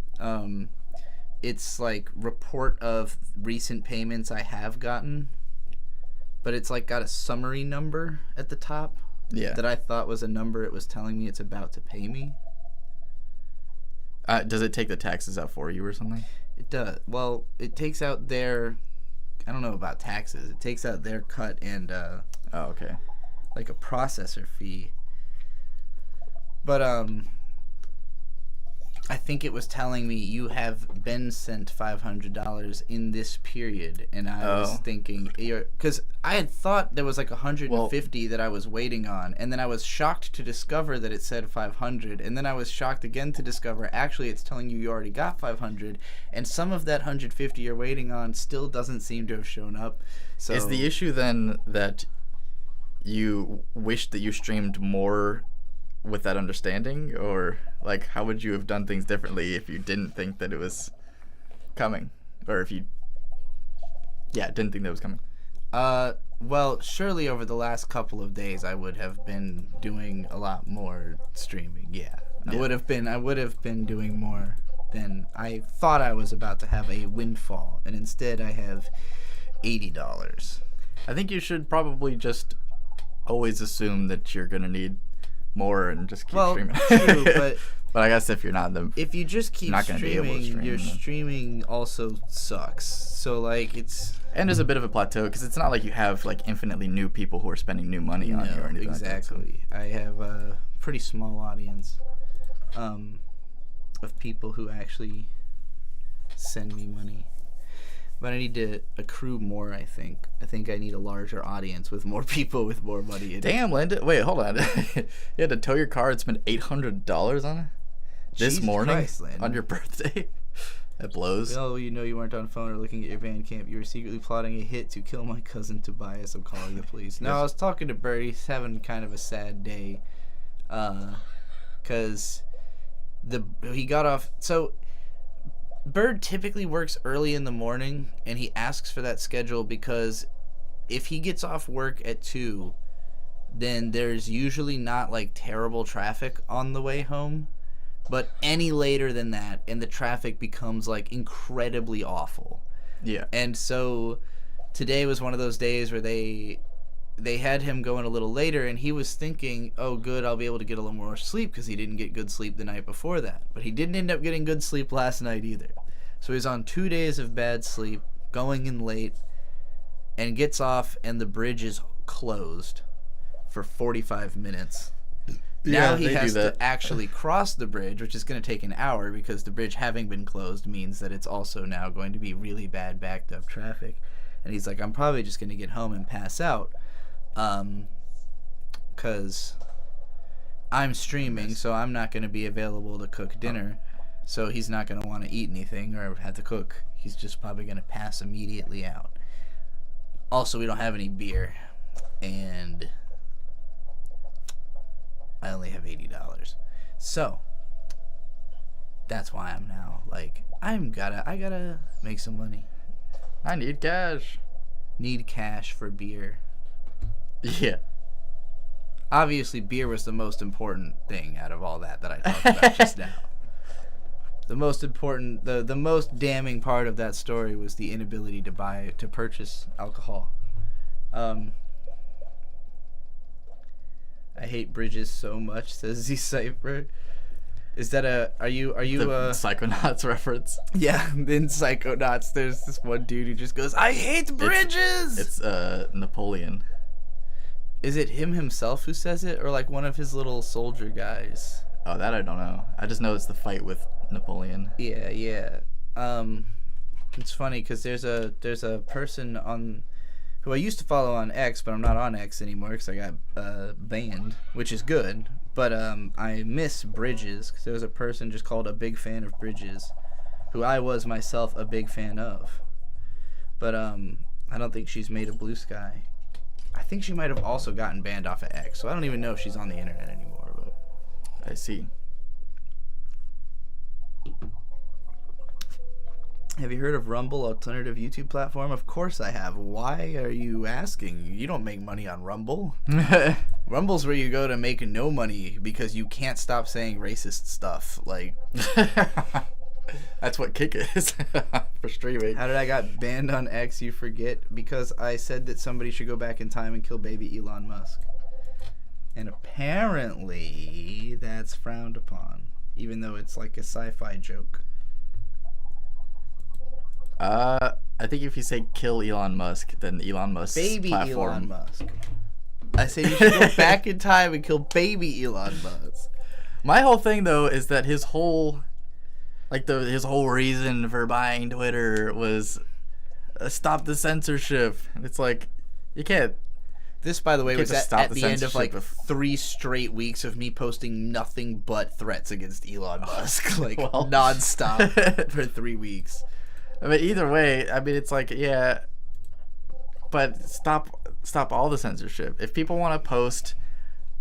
It's like report of recent payments I have gotten, but it's like got a summary number at the top. Yeah. That I thought was a number it was telling me it's about to pay me. Does it take the taxes out for you or something? It does. Well, it takes out their, I don't know about taxes. It takes out their cut and oh, okay. Like a processor fee. But I think it was telling me you have been sent $500 in this period, and I was thinking, because I had thought there was like 150 that I was waiting on, and then I was shocked to discover that it said 500, and then I was shocked again to discover actually it's telling you already got 500, and some of that 150 you're waiting on still doesn't seem to have shown up. So is the issue then that you wished that you streamed more with that understanding, or like how would you have done things differently if you didn't think that it was coming, or if you didn't think that it was coming? Well, surely over the last couple of days I would have been doing a lot more streaming. I would have been doing more than I thought. I was about to have a windfall, and instead I have $80. I think you should probably just always assume that you're gonna need more and just keep streaming. True, but I guess if you're not if you just keep streaming, your streaming also sucks. So like and there's a bit of a plateau because it's not like you have like infinitely new people who are spending new money on you or anything. Exactly. Like that, so. I have a pretty small audience of people who actually send me money. But I need to accrue more, I think. I think I need a larger audience with more people with more money. Damn, Linda. Wait, hold on. You had to tow your car and spend $800 on it? This morning? Christ, on your birthday? That blows. Well, you know you weren't on phone or looking at your Bandcamp. You were secretly plotting a hit to kill my cousin Tobias. I'm calling the police. No, I was talking to Bert. He's having kind of a sad day. Because he got off... So... Bird typically works early in the morning, and he asks for that schedule because if he gets off work at 2, then there's usually not like terrible traffic on the way home. But any later than that, and the traffic becomes like incredibly awful. Yeah. And so today was one of those days where they had him going a little later, and he was thinking, oh, good, I'll be able to get a little more sleep because he didn't get good sleep the night before that. But he didn't end up getting good sleep last night either. So he's on 2 days of bad sleep, going in late, and gets off, and the bridge is closed for 45 minutes. Now he has to actually cross the bridge, which is going to take an hour because the bridge having been closed means that it's also now going to be really bad backed up traffic. And he's like, I'm probably just going to get home and pass out. Because I'm streaming, so I'm not going to be available to cook dinner. So he's not going to want to eat anything or have to cook. He's just probably going to pass immediately out. Also, we don't have any beer. and I only have $80. So that's why I'm now like I gotta make some money. I need cash. Need cash for beer. Yeah. Obviously, beer was the most important thing out of all that I talked about just now. The most important, the most damning part of that story was the inability to purchase alcohol. I hate bridges so much, says Z Cypher. Is that are you the Psychonauts reference? Yeah, in Psychonauts, there's this one dude who just goes, "I hate bridges." It's Napoleon. Is it him himself who says it, or like one of his little soldier guys? Oh, that I don't know. I just know it's the fight with Napoleon. Yeah. It's funny because there's a person on who I used to follow on X, but I'm not on X anymore because I got banned, which is good. But I miss Bridges because there was a person just called a big fan of Bridges, who I was myself a big fan of. But I don't think she's made a Blue Sky. I think she might have also gotten banned off of X, so I don't even know if she's on the internet anymore. But I see. Have you heard of Rumble, alternative YouTube platform? Of course I have. Why are you asking? You don't make money on Rumble. Rumble's where you go to make no money because you can't stop saying racist stuff. Like, that's what Kick is for streaming. How did I got banned on X? You forget because I said that somebody should go back in time and kill baby Elon Musk, and apparently that's frowned upon, even though it's like a sci-fi joke. I think if you say kill Elon Musk, then Elon Musk's baby platform. Elon Musk. I say you should go back in time and kill baby Elon Musk. My whole thing though is that his whole reason for buying Twitter was stop the censorship. It's like you can't. This, by the way, was at the end of like 3 straight weeks of me posting nothing but threats against Elon Musk, like nonstop for 3 weeks. I mean, either way, I mean, it's like, yeah, but stop all the censorship. If people want to post,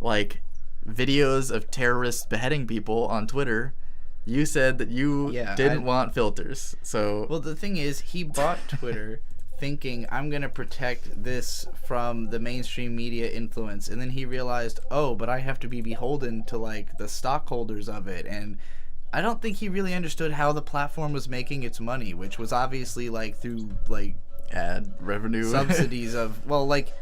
like, videos of terrorists beheading people on Twitter, you said that you didn't want filters, so... Well, the thing is, he bought Twitter thinking, I'm going to protect this from the mainstream media influence, and then he realized, oh, but I have to be beholden to, like, the stockholders of it, and... I don't think he really understood how the platform was making its money, which was obviously like through like ad revenue subsidies of like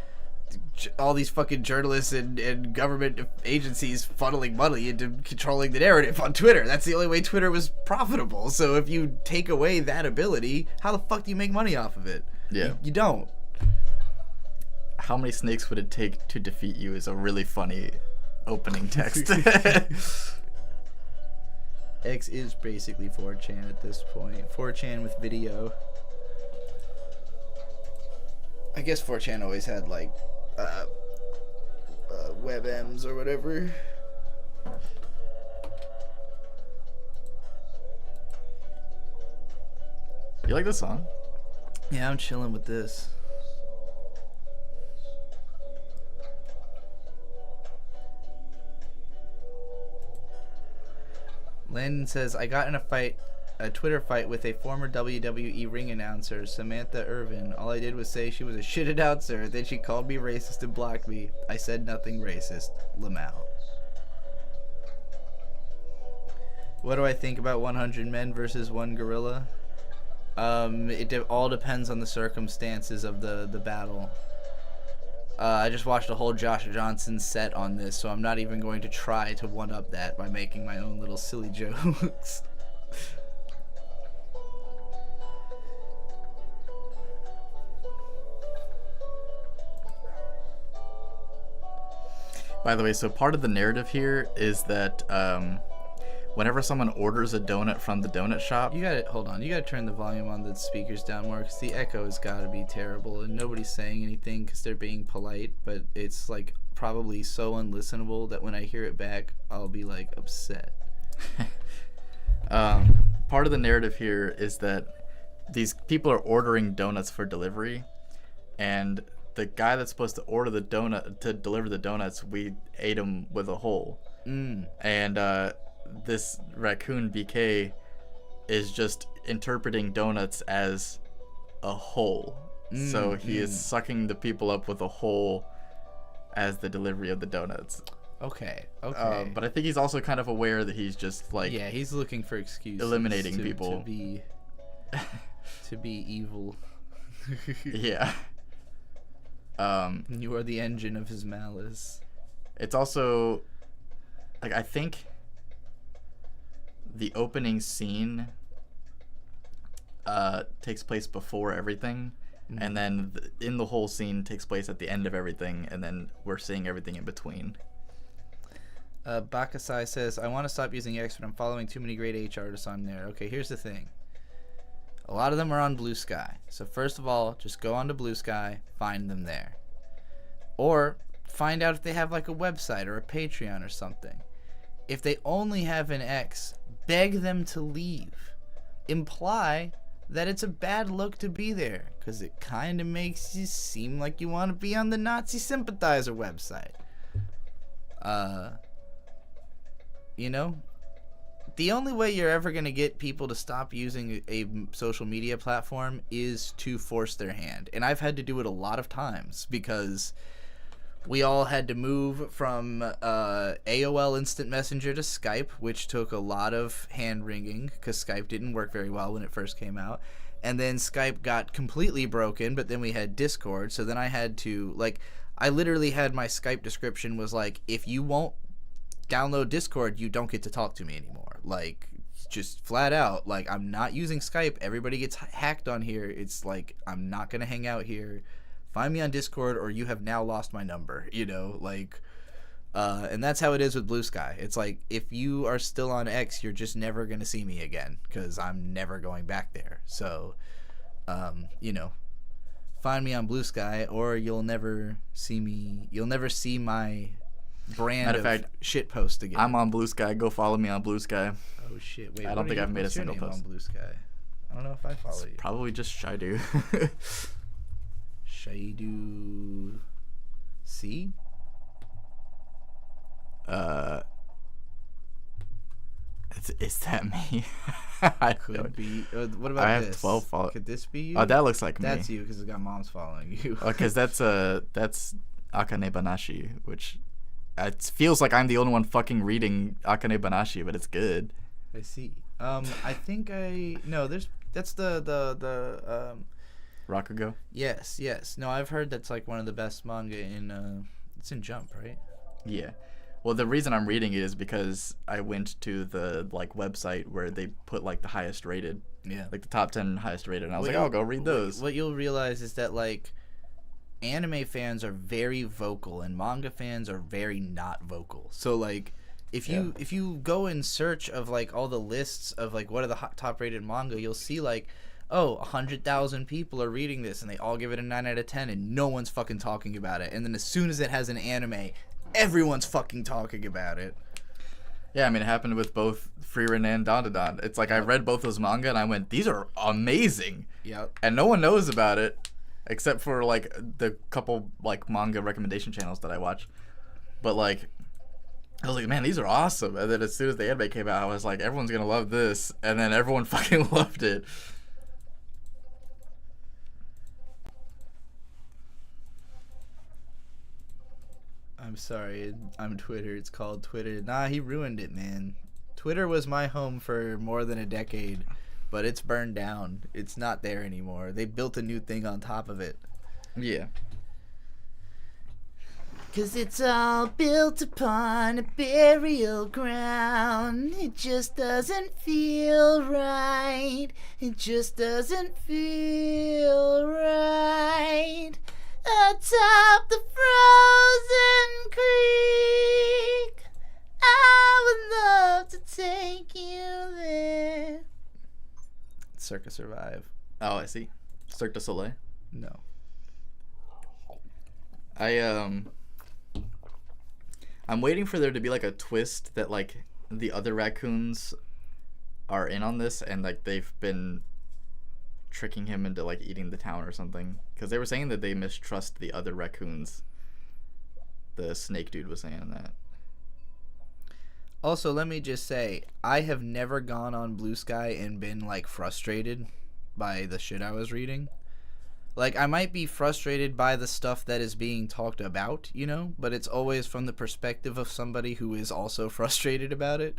all these fucking journalists and government agencies funneling money into controlling the narrative on Twitter. That's the only way Twitter was profitable. So if you take away that ability, how the fuck do you make money off of it? Yeah, you don't. How many snakes would it take to defeat you is a really funny opening text. X is basically 4chan at this point. 4chan with video. I guess 4chan always had like WebMs or whatever. You like this song? Yeah, I'm chilling with this. Landon says, I got in a Twitter fight with a former WWE ring announcer, Samantha Irvin. All I did was say she was a shit announcer. Then she called me racist and blocked me. I said nothing racist. Lamau. What do I think about 100 men versus 1 gorilla? It all depends on the circumstances of the battle. I just watched a whole Josh Johnson set on this, so I'm not even going to try to one-up that by making my own little silly jokes. By the way, so part of the narrative here is that whenever someone orders a donut from the donut shop... Hold on, you gotta turn the volume on the speakers down more, because the echo has gotta be terrible, and nobody's saying anything because they're being polite, but it's like probably so unlistenable that when I hear it back, I'll be like upset. Part of the narrative here is that these people are ordering donuts for delivery, and the guy that's supposed to order the donut to deliver the donuts, we ate them with a hole. And this raccoon BK is just interpreting donuts as a hole. So he is sucking the people up with a hole as the delivery of the donuts. Okay. But I think he's also kind of aware that he's just like, yeah, he's looking for excuses, eliminating people to be evil. Yeah. You are the engine of his malice. It's also like, I think the opening scene takes place before everything, and then in the whole scene takes place at the end of everything, and then we're seeing everything in between. Bakasai says, I want to stop using X, but I'm following too many great H artists on there. Okay, here's the thing. A lot of them are on Blue Sky. So first of all, just go onto Blue Sky, find them there. Or find out if they have like a website or a Patreon or something. If they only have an X, beg them to leave. Imply that it's a bad look to be there, because it kind of makes you seem like you want to be on the Nazi sympathizer website. You know, the only way you're ever going to get people to stop using a social media platform is to force their hand. And I've had to do it a lot of times, because we all had to move from AOL Instant Messenger to Skype, which took a lot of hand-wringing because Skype didn't work very well when it first came out. And then Skype got completely broken, but then we had Discord. So then I had to, like, I literally had my Skype description was like, if you won't download Discord, you don't get to talk to me anymore. Like, just flat out, like, I'm not using Skype. Everybody gets hacked on here. It's like, I'm not going to hang out here. Find me on Discord, or you have now lost my number, you know, like, and that's how it is with Blue Sky. It's like, if you are still on X, you're just never going to see me again, because I'm never going back there. So, you know, find me on Blue Sky, or you'll never see me, you'll never see my brand of fact, shit post again. I'm on Blue Sky. Go follow me on Blue Sky. Oh, shit. Wait, I don't think I've made a single post on Blue Sky. I don't know if I follow you. Probably just Shidu. Shaidu C? Is that me? Could be. What about I this? have 12 followers. Could this be you? Oh, that looks like me. That's you, because it's got moms following you. Because that's Akane Banashi, which it feels like I'm the only one fucking reading Akane Banashi, but it's good. I see. I think that's the Rakugo? Yes. No, I've heard that's like one of the best manga in it's in Jump, right? Yeah. Well, the reason I'm reading it is because I went to the like website where they put like the highest rated. Yeah. Like the top 10 highest rated, and I was like, "Oh, go read those." What you'll realize is that like anime fans are very vocal and manga fans are very not vocal. So like if you go in search of like all the lists of like what are the top rated manga, you'll see like, oh, 100,000 people are reading this and they all give it a 9 out of 10 and no one's fucking talking about it. And then as soon as it has an anime, everyone's fucking talking about it. Yeah, I mean, it happened with both Frieren and Dandadan. It's like I read both those manga and I went, these are amazing. Yep. And no one knows about it except for like the couple like manga recommendation channels that I watch. But like, I was like, man, these are awesome. And then as soon as the anime came out, I was like, everyone's gonna love this. And then everyone fucking loved it. I'm sorry, I'm Twitter. It's called Twitter. Nah, he ruined it, man. Twitter was my home for more than a decade, but it's burned down. It's not there anymore. They built a new thing on top of it. Yeah. 'Cause it's all built upon a burial ground. It just doesn't feel right. It just doesn't feel right. Atop the frozen creek, I would love to take you there. Cirque Survive. Oh, I see. Cirque du Soleil. No. I'm waiting for there to be like a twist that like the other raccoons are in on this and like they've been tricking him into like eating the town or something. Because they were saying that they mistrust the other raccoons. The snake dude was saying that. Also, let me just say, I have never gone on Blue Sky and been like frustrated by the shit I was reading. Like, I might be frustrated by the stuff that is being talked about, you know, but it's always from the perspective of somebody who is also frustrated about it.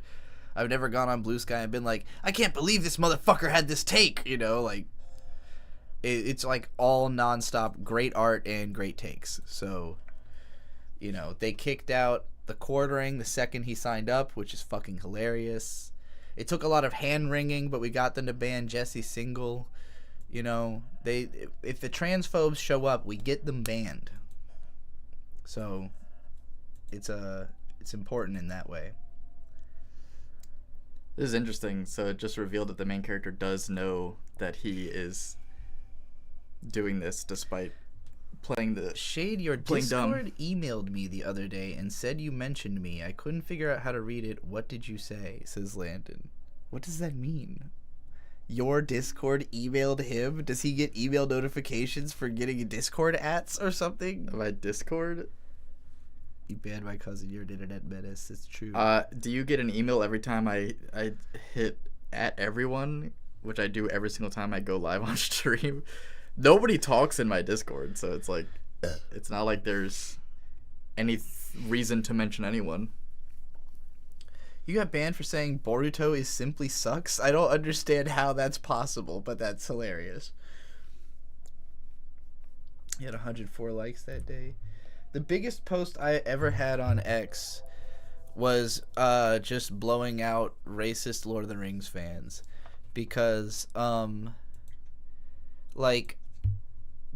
I've never gone on Blue Sky and been like, I can't believe this motherfucker had this take, you know, like, it's like all nonstop great art and great takes. So, you know, they kicked out the quartering the second he signed up, which is fucking hilarious. It took a lot of hand-wringing, but we got them to ban Jesse Single. You know, if the transphobes show up, we get them banned. So, it's important in that way. This is interesting. So it just revealed that the main character does know that he is doing this despite playing the Shade, your Discord emailed me the other day and said you mentioned me. I couldn't figure out how to read it. What did you say? Says Landon. What does that mean? Your Discord emailed him? Does he get email notifications for getting Discord ads or something? My Discord? You banned my cousin. You're an internet menace. It's true. Do you get an email every time I hit at everyone, which I do every single time I go live on stream? Nobody talks in my Discord, so it's like, it's not like there's any reason to mention anyone. You got banned for saying Boruto is simply sucks? I don't understand how that's possible, but that's hilarious. You had 104 likes that day. The biggest post I ever had on X was just blowing out racist Lord of the Rings fans. Because, like,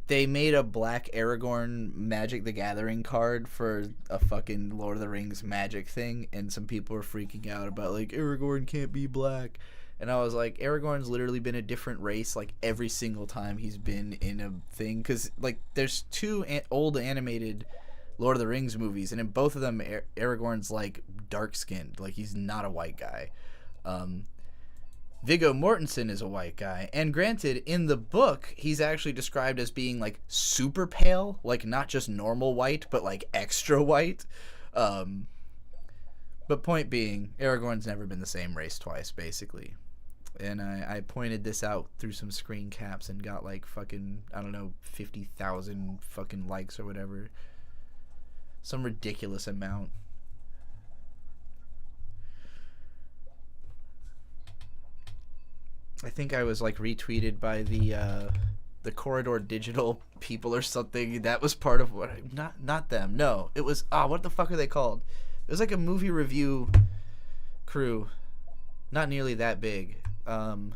they made a black Aragorn Magic the Gathering card for a fucking Lord of the Rings magic thing, and some people were freaking out about, like, Aragorn can't be black. And I was like, Aragorn's literally been a different race, like, every single time he's been in a thing. Because, like, there's two old animated Lord of the Rings movies, and in both of them, Aragorn's, like, dark-skinned. Like, he's not a white guy. Viggo Mortensen is a white guy, and granted, in the book, he's actually described as being, like, super pale, like, not just normal white, but, like, extra white. But point being, Aragorn's never been the same race twice, basically. And I pointed this out through some screen caps and got, like, fucking, I don't know, 50,000 fucking likes or whatever. Some ridiculous amount. I think I was like retweeted by the Corridor Digital people or something. That was part of what not them. No, it was what the fuck are they called? It was like a movie review crew, not nearly that big. God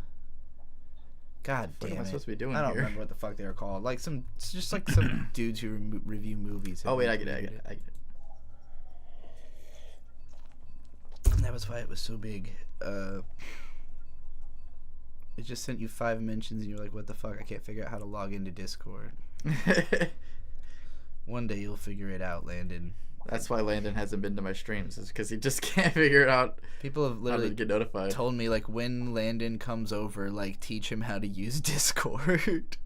damn what am I it. supposed to be doing I don't here? remember what the fuck they were called. Like some dudes who review movies. Oh wait, I get it. And that was why it was so big. It just sent you 5 mentions and you're like, what the fuck? I can't figure out how to log into Discord. One day you'll figure it out, Landon. That's why Landon hasn't been to my streams, is because he just can't figure it out. People have literally how to get notified. Told me, like, when Landon comes over, like, teach him how to use Discord.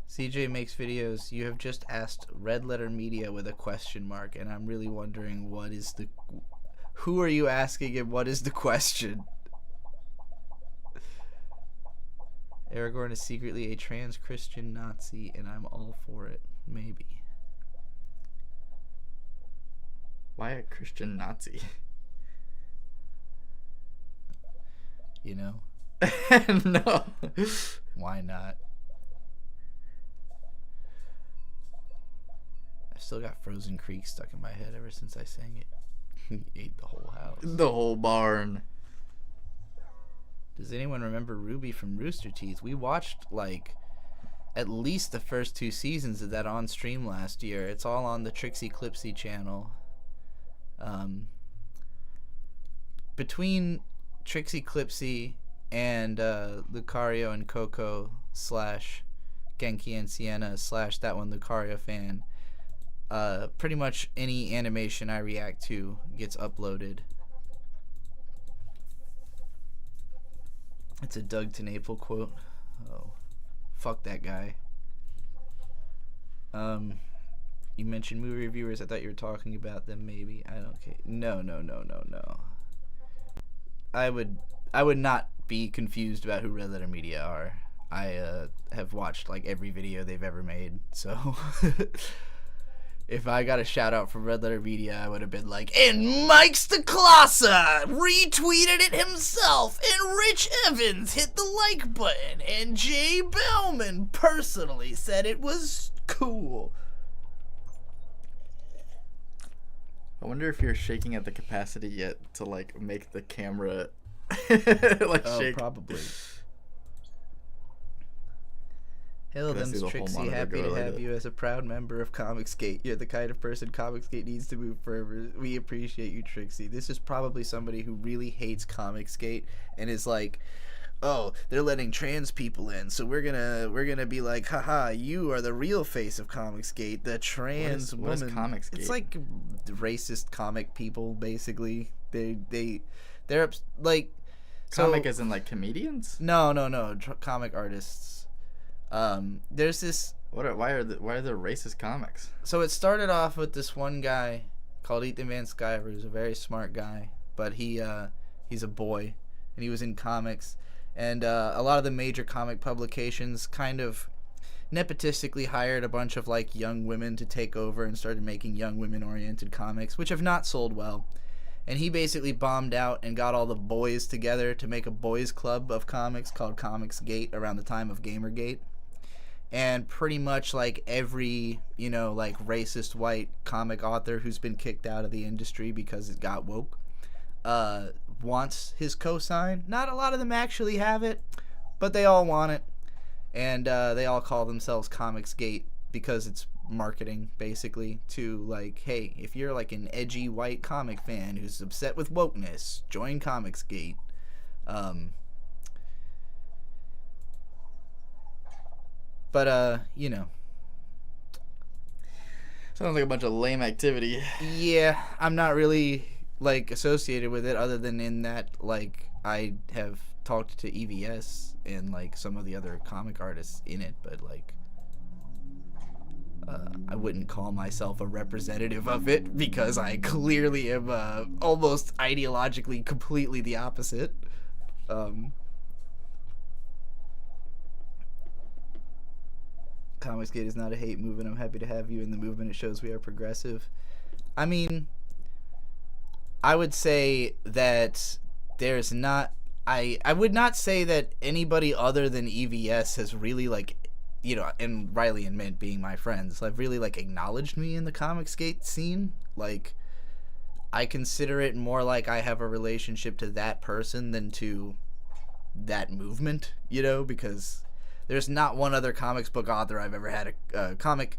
CJ makes videos. You have just asked Red Letter Media with a question mark, and I'm really wondering who are you asking and what is the question? Aragorn is secretly a trans Christian Nazi, and I'm all for it. Maybe. Why a Christian Nazi? You know? No. Why not? I've still got Frozen Creek stuck in my head ever since I sang it. He ate the whole house. The whole barn. Does anyone remember Ruby from Rooster Teeth? We watched, like, at least the first 2 seasons of that on stream last year. It's all on the Trixie Clipsy channel. Between Trixie Clipsy and Lucario and Coco / Genki and Sienna / that one Lucaria fan. Pretty much any animation I react to gets uploaded. It's a Doug TenNapel quote. Oh, fuck that guy. You mentioned movie reviewers. I thought you were talking about them. Maybe I don't care. No. I would not be confused about who Red Letter Media are. I have watched like every video they've ever made. So if I got a shout out from Red Letter Media, I would have been like, and Mike Stacklasa retweeted it himself, and Rich Evans hit the like button, and Jay Bellman personally said it was cool. I wonder if you're shaking at the capacity yet to like make the camera like shake. Probably. Hello, them's Trixie. Happy to have you as a proud member of Comicsgate. You're the kind of person Comicsgate needs to move further. We appreciate you, Trixie. This is probably somebody who really hates Comicsgate and is like, oh, they're letting trans people in, so we're gonna be like, haha, you are the real face of Comicsgate, the trans woman. What is Comicsgate? It's like racist comic people, basically. They're like comic as in like comedians? No, comic artists. There's this. Why are there racist comics? So it started off with this one guy called Ethan Van Sciver, who's a very smart guy, but he's a boy, and he was in comics, and a lot of the major comic publications kind of nepotistically hired a bunch of like young women to take over and started making young women oriented comics, which have not sold well. And he basically bombed out and got all the boys together to make a boys club of comics called Comicsgate around the time of Gamergate. And pretty much like every, like racist white comic author who's been kicked out of the industry because it got woke wants his cosign. Not a lot of them actually have it, but they all want it. And they all call themselves Comicsgate because it's marketing, basically, to like, hey, if you're like an edgy white comic fan who's upset with wokeness, join Comicsgate. But sounds like a bunch of lame activity. Yeah, I'm not really like associated with it, other than in that like I have talked to EVS and like some of the other comic artists in it, but like I wouldn't call myself a representative of it because I clearly am almost ideologically completely the opposite. Comicsgate is not a hate movement. I'm happy to have you in the movement. It shows we are progressive. I mean, I would say that there's not... I would not say that anybody other than EVS has really, like, and Riley and Mint being my friends, have really, like, acknowledged me in the Comicsgate scene. Like, I consider it more like I have a relationship to that person than to that movement, because... there's not one other comics book author I've ever had a comic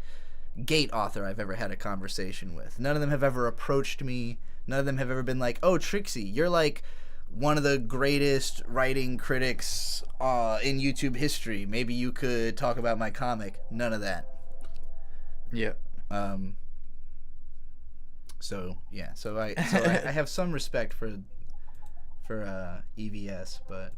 gate author I've ever had a conversation with. None of them have ever approached me. None of them have ever been like, oh, Trixie, you're like one of the greatest writing critics in YouTube history. Maybe you could talk about my comic. None of that. Yeah. So I have some respect for EVS, but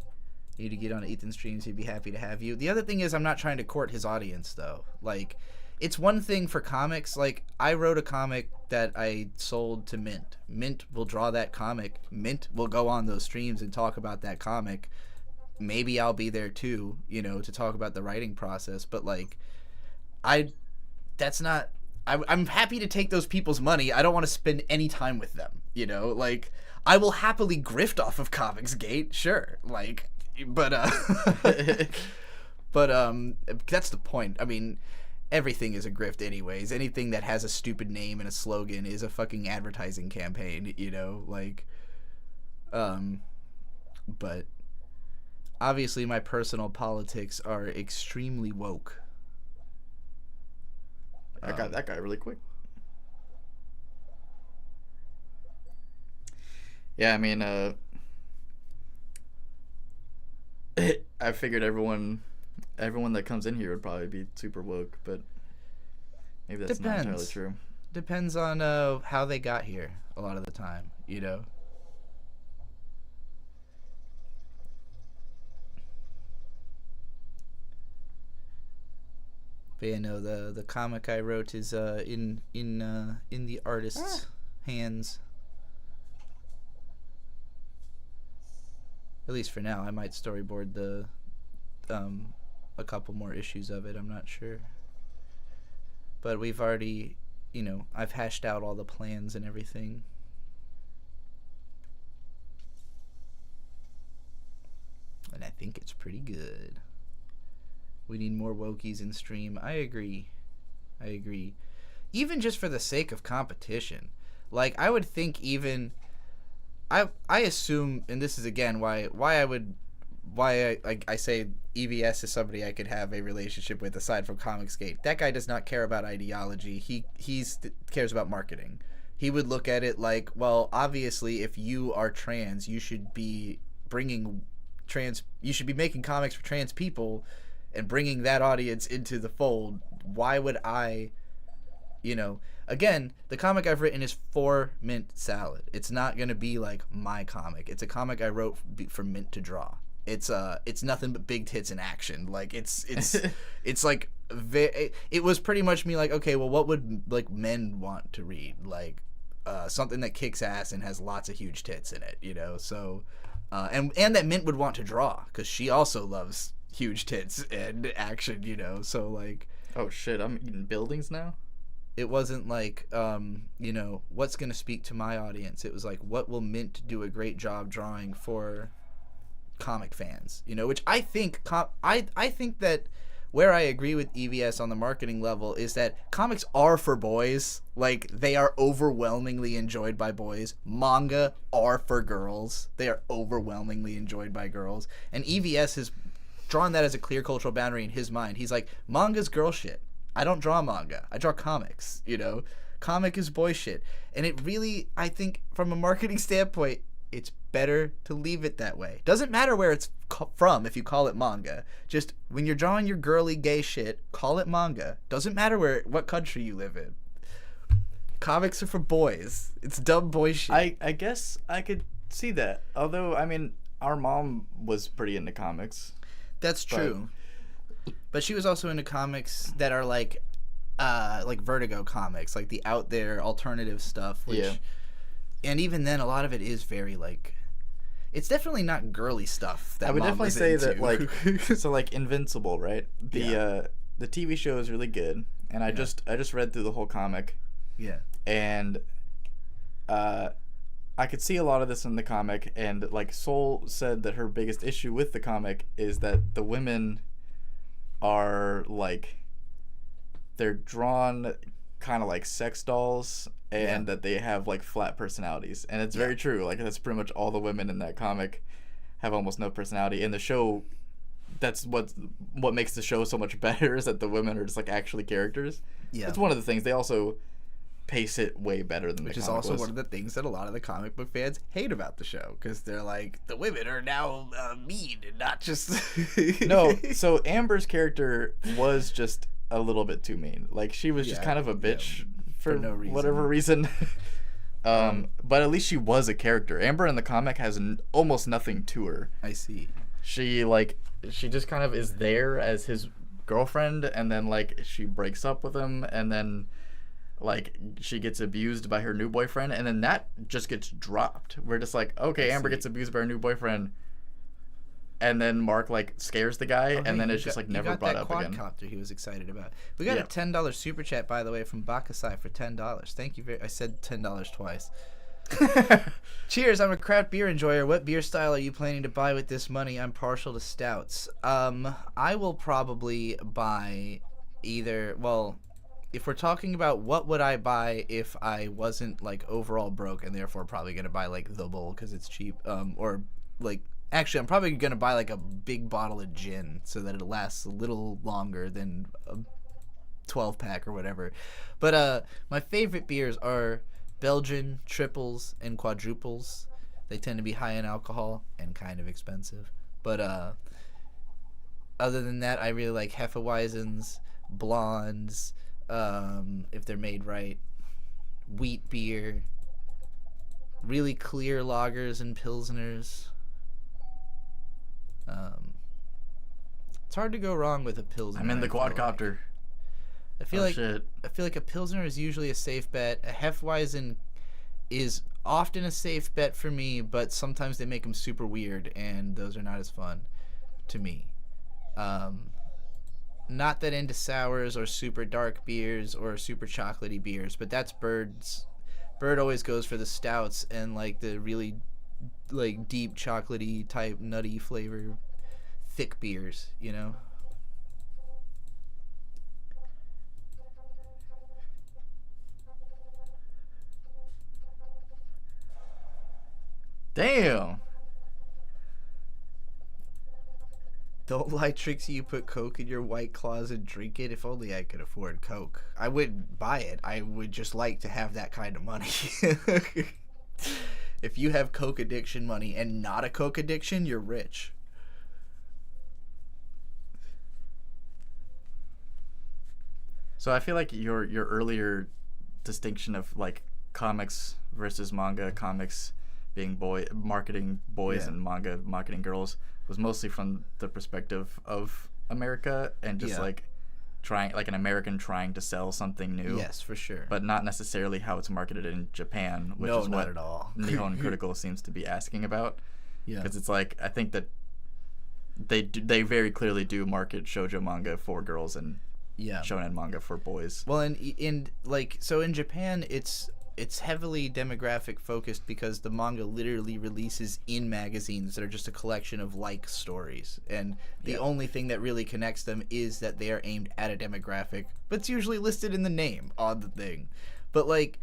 you need to get on Ethan's streams. He'd be happy to have you. The other thing is, I'm not trying to court his audience, though. Like, it's one thing for comics. Like, I wrote a comic that I sold to Mint. Mint will draw that comic. Mint will go on those streams and talk about that comic. Maybe I'll be there, too, to talk about the writing process. But, like, I'm happy to take those people's money. I don't want to spend any time with them, Like, I will happily grift off of Comicsgate, sure. Like... But that's the point. I mean, everything is a grift anyways. Anything that has a stupid name and a slogan is a fucking advertising campaign, like, but obviously my personal politics are extremely woke. I got that guy really quick. Yeah, I mean, I figured everyone everyone that comes in here would probably be super woke, but maybe that's not entirely true. Depends on how they got here a lot of the time, you know? But yeah, no, the comic I wrote is in the artist's hands. At least for now. I might storyboard the a couple more issues of it. I'm not sure. But we've already, you know, I've hashed out all the plans and everything. And I think it's pretty good. We need more wokies in stream. I agree. Even just for the sake of competition. Like, I would think even... I assume, and this is again why I say EVS is somebody I could have a relationship with aside from Comicsgate. That guy does not care about ideology. He cares about marketing. He would look at it like, well, obviously, if you are trans, you should be making comics for trans people and bringing that audience into the fold. Why would I, you know, again, the comic I've written is for Mint Salad. It's not going to be like my comic. It's a comic I wrote for Mint to draw. It's nothing but big tits in action. Like it's like it was pretty much me like, okay, well, what would like men want to read? Like something that kicks ass and has lots of huge tits in it, you know? So and that Mint would want to draw cuz she also loves huge tits and action, you know? So like, oh shit, I'm eating buildings now? It wasn't like, you know, what's going to speak to my audience? It was like, what will Mint do a great job drawing for comic fans? You know, which I think, I think that where I agree with EVS on the marketing level is that comics are for boys. Like, they are overwhelmingly enjoyed by boys. Manga are for girls. They are overwhelmingly enjoyed by girls. And EVS has drawn that as a clear cultural boundary in his mind. He's like, manga's girl shit. I don't draw manga. I draw comics, you know? Comic is boy shit. And it really, I think, from a marketing standpoint, it's better to leave it that way. Doesn't matter where it's from if you call it manga. Just, when you're drawing your girly gay shit, call it manga. Doesn't matter what country you live in. Comics are for boys. It's dumb boy shit. I guess I could see that. Although, I mean, our mom was pretty into comics. That's true. But she was also into comics that are like Vertigo comics, like the out there alternative stuff. Which, yeah. And even then, a lot of it is very like, it's definitely not girly stuff. That I would definitely say into. That like, so like Invincible, right? The TV show is really good, and I just read through the whole comic. Yeah. And I could see a lot of this in the comic, and like Soul said that her biggest issue with the comic is that the women are like, they're drawn kind of like sex dolls, and that they have like flat personalities, and it's very true. Like, that's pretty much all the women in that comic have almost no personality. In the show, that's what makes the show so much better, is that the women are just like actually characters. Yeah, it's one of the things. They also pace it way better than which is also one of the things that a lot of the comic book fans hate about the show, because they're like, the women are now mean and not just no. So Amber's character was just a little bit too mean. Like, she was just kind of a bitch for no reason. Whatever reason. But at least she was a character. Amber in the comic has almost nothing to her. I see. She just kind of is there as his girlfriend, and then like she breaks up with him, and then like she gets abused by her new boyfriend, and then that just gets dropped. We're just like, okay, Amber gets abused by her new boyfriend, and then Mark like scares the guy, and then it's just like never brought up again. Quadcopter he was excited about. We got a $10 super chat, by the way, from Bakasai for $10. Thank you very. I said $10 twice. Cheers. I'm a craft beer enjoyer. What beer style are you planning to buy with this money? I'm partial to stouts. I will probably buy either. Well, if we're talking about what would I buy if I wasn't like overall broke, and therefore probably gonna buy like the Bull because it's cheap, or like, actually I'm probably gonna buy like a big bottle of gin so that it lasts a little longer than a 12-pack or whatever. But my favorite beers are Belgian triples and quadruples. They tend to be high in alcohol and kind of expensive, but Other than that, I really like Hefeweizens, blondes, if they're made right, wheat beer, really clear lagers and pilsners. It's hard to go wrong with a pilsner. I'm in the quadcopter. I feel like a pilsner is usually a safe bet. A Hefeweizen is often a safe bet for me, but sometimes they make them super weird, and those are not as fun to me. Not that into sours or super dark beers or super chocolatey beers, but that's Bird's. Bird always goes for the stouts and like the really like deep chocolatey type nutty flavor thick beers, you know. Damn. Don't lie, Trixie, you put Coke in your White Claws and drink it. If only I could afford Coke. I wouldn't buy it. I would just like to have that kind of money. If you have Coke addiction money and not a Coke addiction, you're rich. So I feel like your earlier distinction of like comics versus manga, comics being marketing boys and manga marketing girls was mostly from the perspective of America and just like trying, like an American trying to sell something new. Yes, for sure. But not necessarily how it's marketed in Japan, which is not what at all. Nihon Critical seems to be asking about. Yeah. Because it's like, I think that they very clearly do market shoujo manga for girls and shonen manga for boys. Well, and in like, so in Japan, it's heavily demographic focused because the manga literally releases in magazines that are just a collection of like stories, and the only thing that really connects them is that they are aimed at a demographic, but it's usually listed in the name on the thing. But like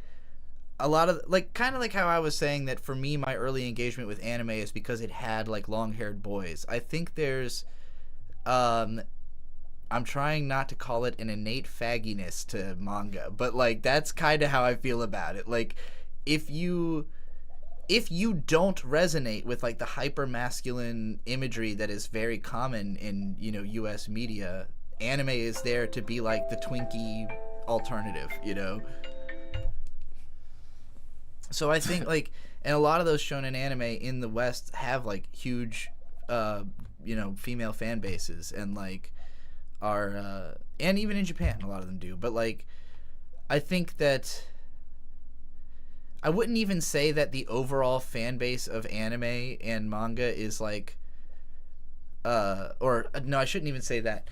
a lot of like, kind of like how I was saying that for me my early engagement with anime is because it had like long-haired boys. I think there's I'm trying not to call it an innate fagginess to manga, but like that's kind of how I feel about it. Like if you don't resonate with like the hyper masculine imagery that is very common in, you know, US media, anime is there to be like the Twinkie alternative, you know. So I think like, and a lot of those shonen anime in the West have like huge you know, female fan bases, and like are and even in Japan a lot of them do, but like I think that I wouldn't even say that the overall fan base of anime and manga is like or no, I shouldn't even say that.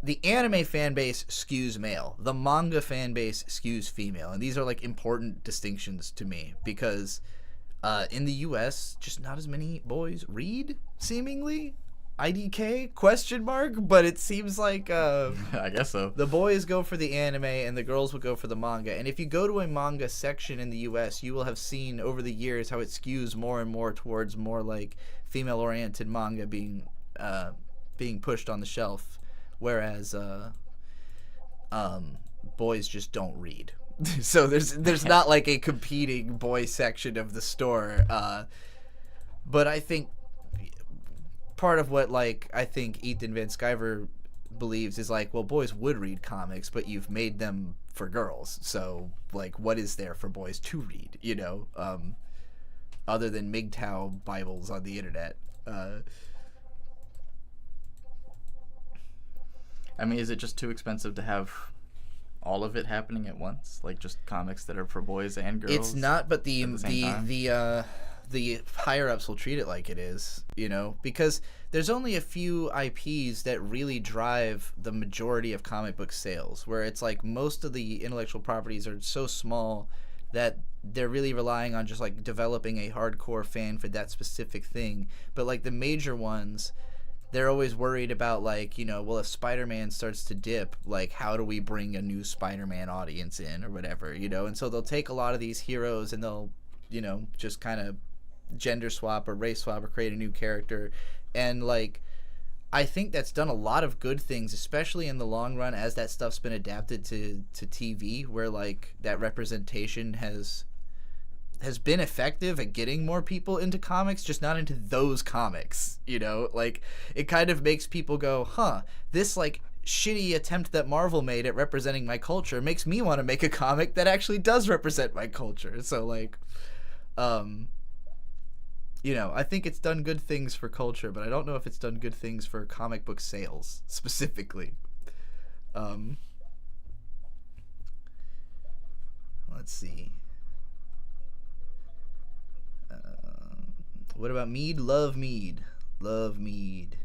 The anime fan base skews male, the manga fan base skews female, and these are like important distinctions to me because in the US just not as many boys read, seemingly. IDK question mark, but it seems like I guess so. The boys go for the anime and the girls will go for the manga. And if you go to a manga section in the US, you will have seen over the years how it skews more and more towards more like female oriented manga being pushed on the shelf, whereas boys just don't read. So there's not like a competing boy section of the store, but I think part of what like I think Ethan Van Sciver believes is like, well, boys would read comics, but you've made them for girls, so like what is there for boys to read, you know, other than MGTOW Bibles on the internet. I mean, is it just too expensive to have all of it happening at once, like just comics that are for boys and girls? It's not, but the higher ups will treat it like it is, you know, because there's only a few IPs that really drive the majority of comic book sales, where it's like most of the intellectual properties are so small that they're really relying on just like developing a hardcore fan for that specific thing. But like the major ones, they're always worried about like, you know, well, if Spider-Man starts to dip, like how do we bring a new Spider-Man audience in or whatever, you know? And so they'll take a lot of these heroes and they'll, you know, just kind of gender swap or race swap or create a new character. And like I think that's done a lot of good things, especially in the long run as that stuff's been adapted to TV, where like that representation has has been effective at getting more people into comics, just not into those comics, you know? Like, it kind of makes people go, huh, this, like, shitty attempt that Marvel made at representing my culture makes me want to make a comic that actually does represent my culture. So, like, you know, I think it's done good things for culture, but I don't know if it's done good things for comic book sales, specifically. Let's see. What about mead? Love mead. Love mead.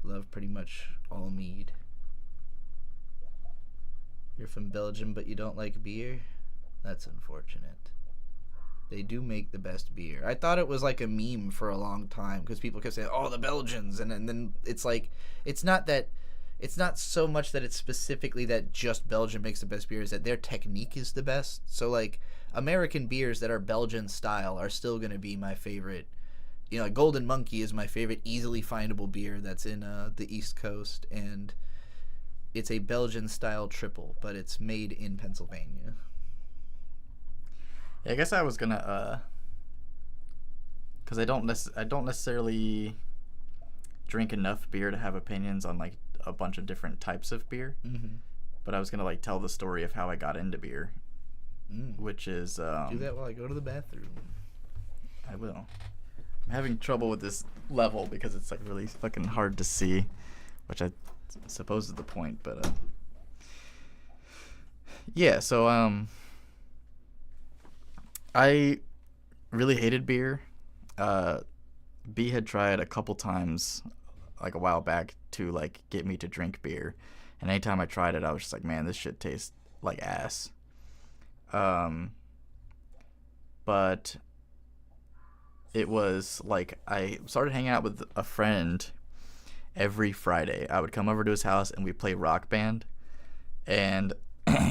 Love pretty much all mead. You're from Belgium, but you don't like beer? That's unfortunate. They do make the best beer. I thought it was like a meme for a long time because people kept saying, "Oh, the Belgians," and then it's like, it's not so much that it's specifically that just Belgium makes the best beer, is that their technique is the best. So like American beers that are Belgian style are still gonna be my favorite. You know, like Golden Monkey is my favorite easily findable beer that's in the East Coast, and it's a Belgian style triple, but it's made in Pennsylvania. Yeah, I guess I was gonna, because I don't necessarily drink enough beer to have opinions on like a bunch of different types of beer. Mm-hmm. But I was gonna like tell the story of how I got into beer, which is do that while I go to the bathroom. I will. I'm having trouble with this level because it's like really fucking hard to see, which I suppose is the point. But yeah, so I really hated beer. B had tried a couple times, like a while back, to like get me to drink beer, and anytime I tried it, I was just like, man, this shit tastes like ass. But it was like I started hanging out with a friend every Friday. I would come over to his house and we'd play Rock Band, and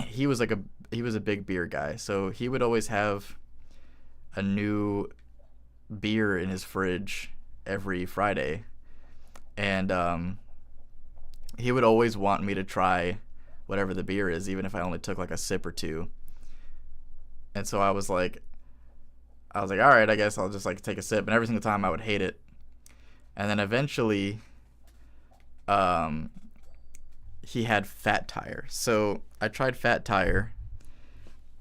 he was a big beer guy, so he would always have a new beer in his fridge every Friday, and he would always want me to try whatever the beer is, even if I only took like a sip or two. And so I was like, all right, I guess I'll just like take a sip, and every single time I would hate it. And then eventually he had Fat Tire, so I tried Fat Tire,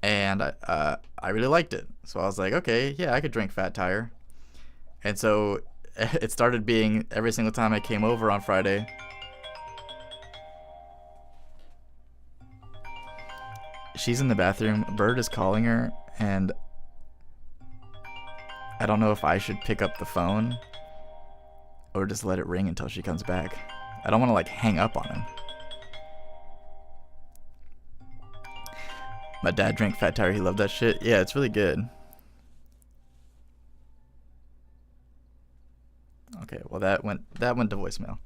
and I really liked it. So I was like, okay, yeah, I could drink Fat Tire. And so it started being every single time I came over on Friday. She's in the bathroom. Bird is calling her, and I don't know if I should pick up the phone or just let it ring until she comes back. I don't want to like hang up on him. My dad drank Fat Tire. He loved that shit. Yeah, it's really good. Okay, well that went to voicemail.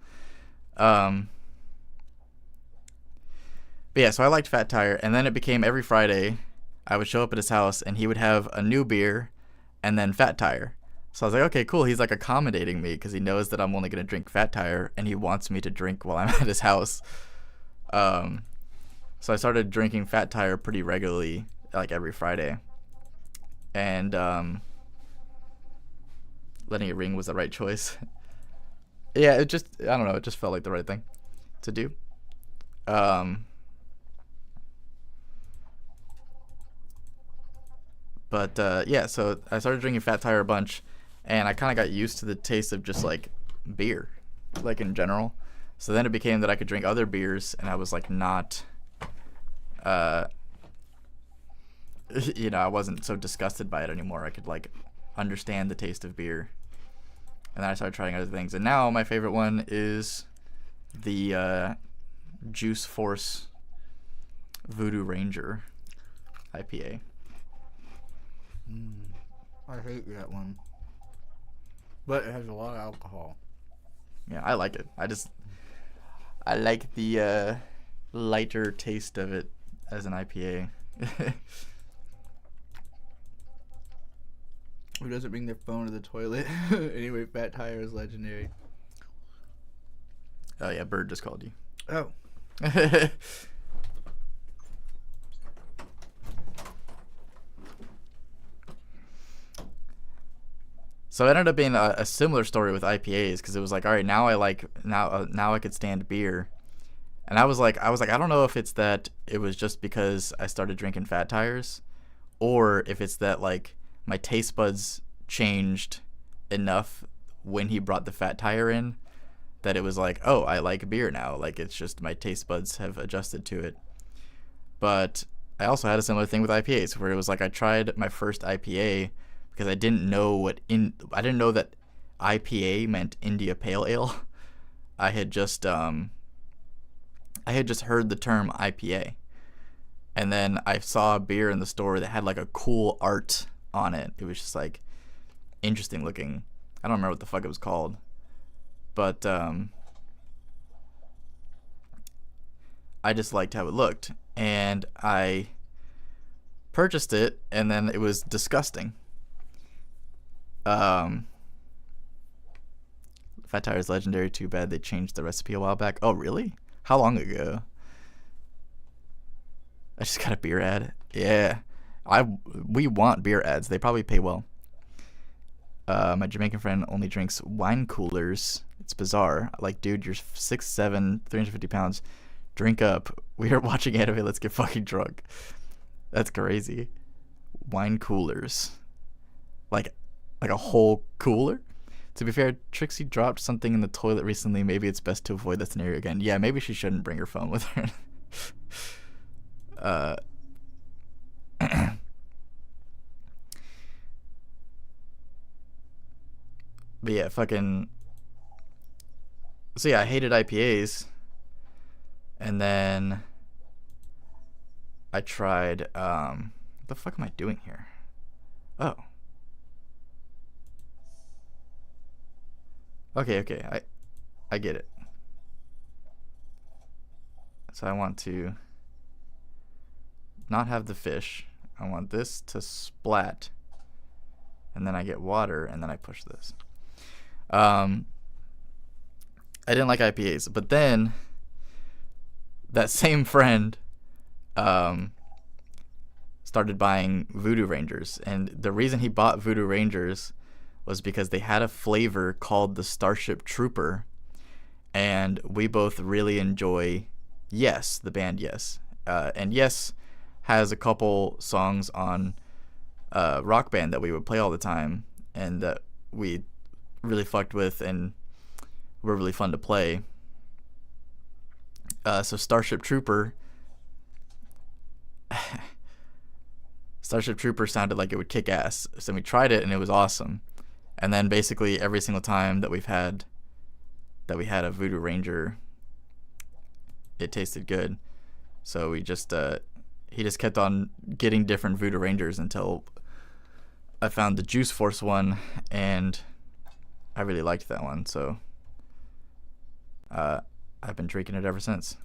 But yeah, so I liked Fat Tire, and then it became every Friday I would show up at his house and he would have a new beer and then Fat Tire. So I was like, okay, cool. He's like accommodating me because he knows that I'm only going to drink Fat Tire and he wants me to drink while I'm at his house. So I started drinking Fat Tire pretty regularly, like every Friday. And letting it ring was the right choice. Yeah, it just, I don't know, it just felt like the right thing to do. But yeah, so I started drinking Fat Tire a bunch, and I kind of got used to the taste of just like beer, like in general. So then it became that I could drink other beers, and I was like not, you know, I wasn't so disgusted by it anymore. I could like understand the taste of beer. And then I started trying other things, and now my favorite one is the Juice Force Voodoo Ranger IPA. I hate that one. But it has a lot of alcohol. Yeah, I like it. I like the lighter taste of it as an IPA. Who doesn't bring their phone to the toilet? Anyway, Fat Tire is legendary. Oh yeah, Bird just called you. Oh. So it ended up being a similar story with IPAs, because it was like, all right, now I could stand beer. And I was like, I don't know if it's that it was just because I started drinking Fat Tires, or if it's that like my taste buds changed enough when he brought the Fat Tire in that it was like, oh, I like beer now. Like, it's just my taste buds have adjusted to it. But I also had a similar thing with IPAs, where it was like I tried my first IPA because I didn't know that IPA meant India Pale Ale. I had just heard the term IPA, and then I saw a beer in the store that had like a cool art on it. It was just like interesting looking. I don't remember what the fuck it was called, but I just liked how it looked, and I purchased it, and then it was disgusting. Fat Tire is legendary. Too bad they changed the recipe a while back. Oh, really? How long ago? I just got a beer ad. Yeah, we want beer ads. They probably pay well. My Jamaican friend only drinks wine coolers. It's bizarre. Like, dude, you're 6'7", 350 pounds. Drink up. We are watching anime. Let's get fucking drunk. That's crazy. Wine coolers. Like a whole cooler? To be fair, Trixie dropped something in the toilet recently. Maybe it's best to avoid that scenario again. Yeah, maybe she shouldn't bring her phone with her. But yeah, fucking... So yeah, I hated IPAs. And then I tried... What the fuck am I doing here? Oh. Okay, I get it. So I want to not have the fish. I want this to splat, and then I get water, and then I push this. I didn't like IPAs, but then that same friend started buying Voodoo Rangers, and the reason he bought Voodoo Rangers was because they had a flavor called the Starship Trooper, and we both really enjoy Yes, the band Yes. And Yes has a couple songs on Rock Band that we would play all the time, and that we really fucked with and were really fun to play. So Starship Trooper sounded like it would kick ass. So we tried it, and it was awesome. And then basically every single time that we had a Voodoo Ranger, it tasted good. So we just he just kept on getting different Voodoo Rangers until I found the Juice Force one, and I really liked that one. So I've been drinking it ever since.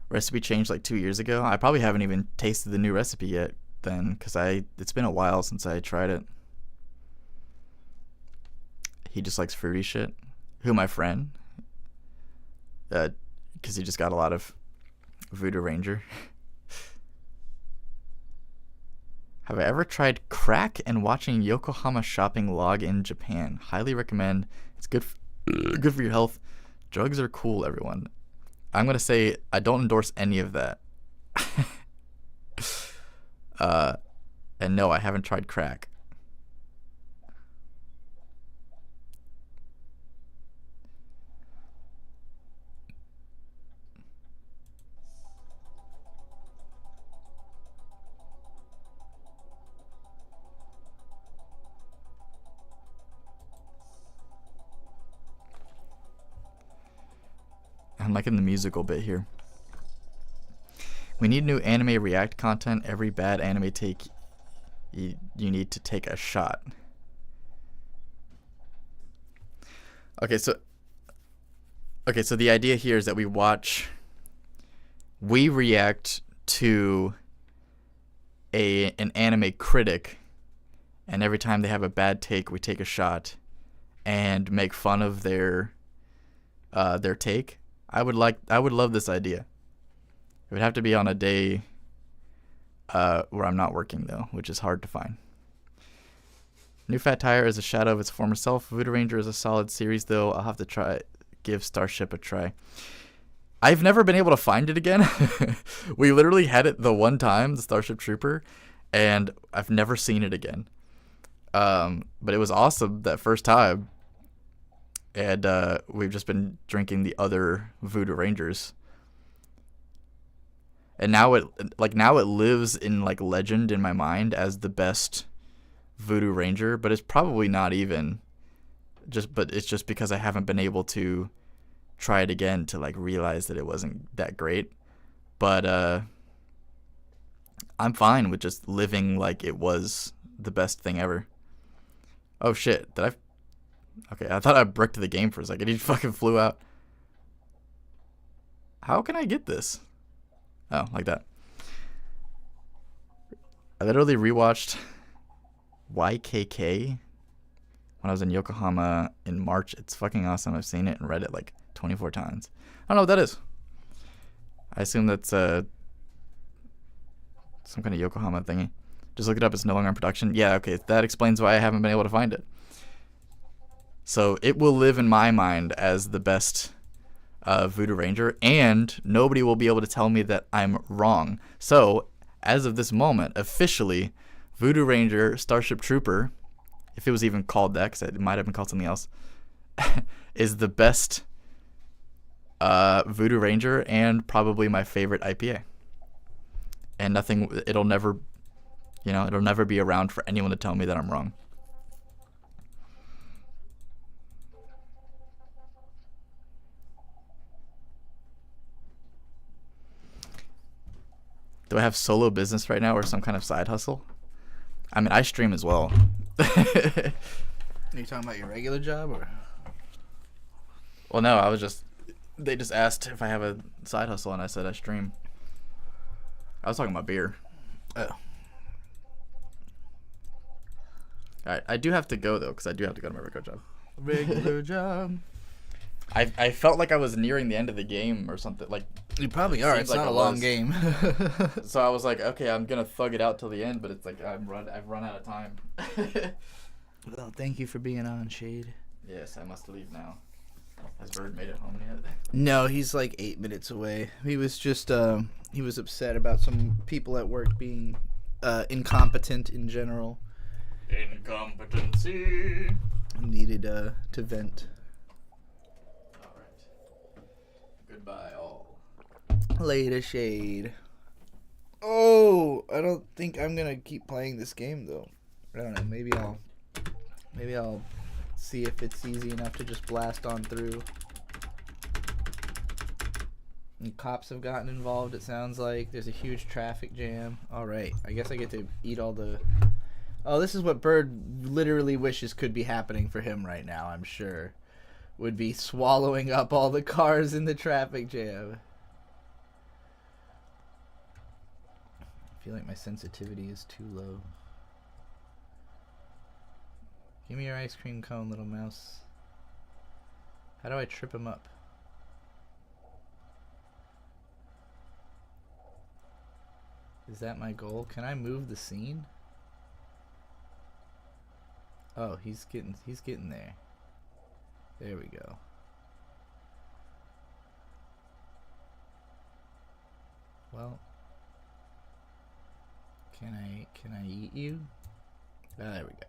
Recipe changed like 2 years ago. I probably haven't even tasted the new recipe yet then, because it's been a while since I tried it. He just likes fruity shit. Who, my friend? Because he just got a lot of Voodoo Ranger. Have I ever tried crack and watching Yokohama Shopping Log in Japan? Highly recommend. It's good for your health. Drugs are cool, everyone. I'm going to say I don't endorse any of that. And no, I haven't tried crack. I'm liking the musical bit here. We need new anime react content. Every bad anime take, you need to take a shot. Okay, so the idea here is that we react to an anime critic, and every time they have a bad take, we take a shot and make fun of their take. I would love this idea. It would have to be on a day where I'm not working, though, which is hard to find. New Fat Tire is a shadow of its former self. Voodoo Ranger is a solid series, though. I'll have to give Starship a try. I've never been able to find it again. We literally had it the one time, the Starship Trooper, and I've never seen it again. But it was awesome that first time. And we've just been drinking the other Voodoo Rangers. And now it lives in like legend in my mind as the best Voodoo Ranger, but it's probably not even but it's just because I haven't been able to try it again to like realize that it wasn't that great. But I'm fine with just living like it was the best thing ever. Oh shit, okay, I thought I bricked the game for a second. He fucking flew out. How can I get this? Oh, like that. I literally rewatched YKK when I was in Yokohama in March. It's fucking awesome. I've seen it and read it like 24 times. I don't know what that is. I assume that's some kind of Yokohama thingy. Just look it up. It's no longer in production. Yeah, okay. That explains why I haven't been able to find it. So it will live in my mind as the best Voodoo Ranger, and nobody will be able to tell me that I'm wrong. So, as of this moment, officially, Voodoo Ranger Starship Trooper, if it was even called that, because it might have been called something else, is the best Voodoo Ranger and probably my favorite IPA. And it'll never be around for anyone to tell me that I'm wrong. Do I have solo business right now or some kind of side hustle? I mean, I stream as well. Are you talking about your regular job or? Well, no, they just asked if I have a side hustle and I said I stream. I was talking about beer. Oh. Alright, I do have to go though, because I do have to go to my regular job. Regular job. I felt like I was nearing the end of the game or something. Like you probably are. It's like not a long game. So I was like, okay, I'm gonna thug it out till the end, but it's like I've run out of time. Well, thank you for being on, Shade. Yes, I must leave now. Has Bird made it home yet? No, he's like 8 minutes away. He was just he was upset about some people at work being incompetent in general. Incompetency. Needed to vent. Goodbye, all. Later, Shade. Oh, I don't think I'm gonna keep playing this game though. I don't know. Maybe I'll see if it's easy enough to just blast on through. And cops have gotten involved. It sounds like there's a huge traffic jam. All right, I guess I get to eat all the. Oh, this is what Bird literally wishes could be happening for him right now. I'm sure. Would be swallowing up all the cars in the traffic jam. I feel like my sensitivity is too low. Give me your ice cream cone, little mouse. How do I trip him up? Is that my goal? Can I move the scene? Oh, he's getting there. There we go. Well, can I eat you? Oh, there we go.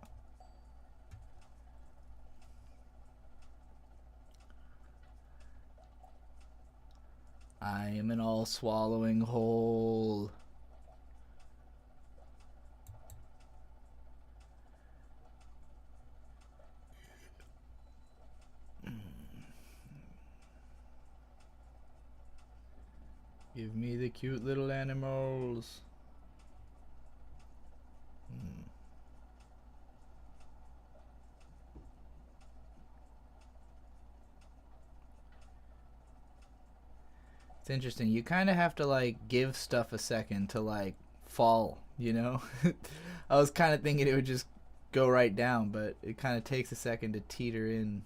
I am an all-swallowing whole. Give me the cute little animals. It's interesting. You kind of have to like give stuff a second to like fall, you know? I was kind of thinking it would just go right down, but it kind of takes a second to teeter in.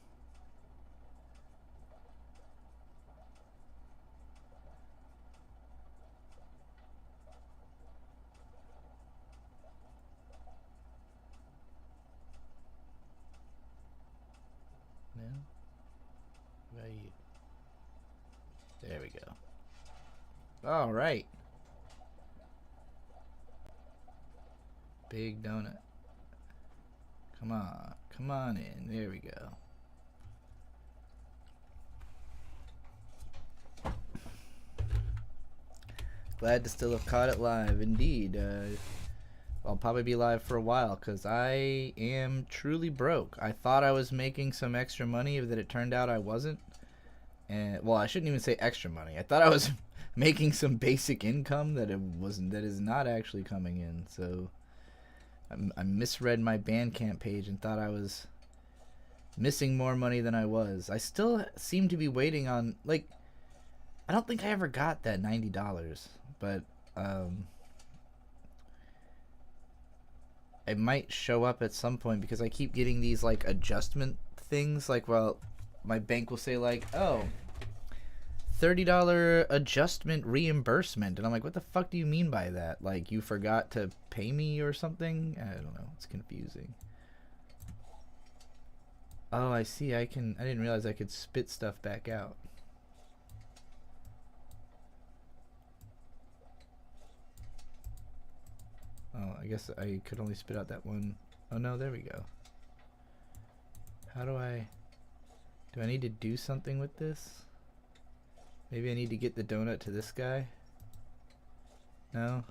All right. Big donut. Come on. Come on in. There we go. Glad to still have caught it live. Indeed. I'll probably be live for a while because I am truly broke. I thought I was making some extra money, but it turned out I wasn't. And well, I shouldn't even say extra money. I thought I was making some basic income that is not actually coming in. So I misread my Bandcamp page and thought I was missing more money than I was. I still seem to be waiting on, like, I don't think I ever got that $90, but it might show up at some point because I keep getting these like adjustment things, like, well, my bank will say like, oh, $30 adjustment reimbursement, and I'm like, what the fuck do you mean by that? Like, you forgot to pay me or something? I don't know, it's confusing. Oh, I see. I didn't realize I could spit stuff back out. Oh, I guess I could only spit out that one. Oh no, there we go. How do I need to do something with this? Maybe I need to get the donut to this guy? No?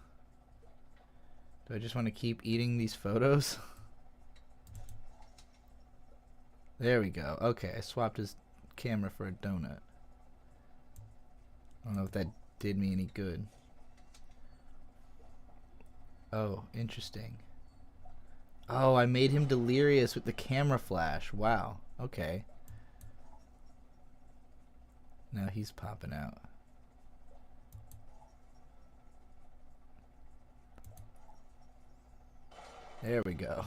Do I just want to keep eating these photos? There we go. Okay, I swapped his camera for a donut. I don't know if that did me any good. Oh, interesting. Oh, I made him delirious with the camera flash. Wow. Okay. Now he's popping out. There we go.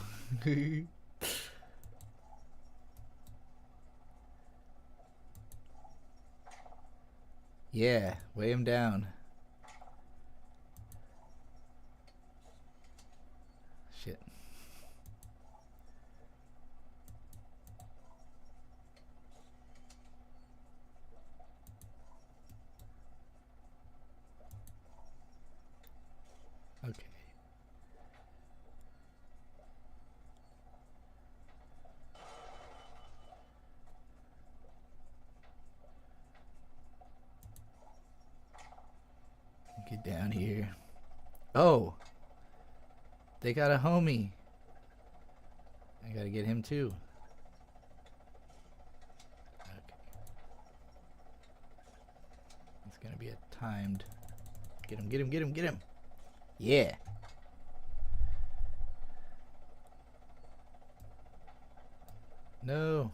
Yeah, weigh him down. Shit. Okay. Get down here. Oh, they got a homie. I gotta get him too. Okay. It's gonna be a timed. Get him, get him, get him, get him. Yeah. No.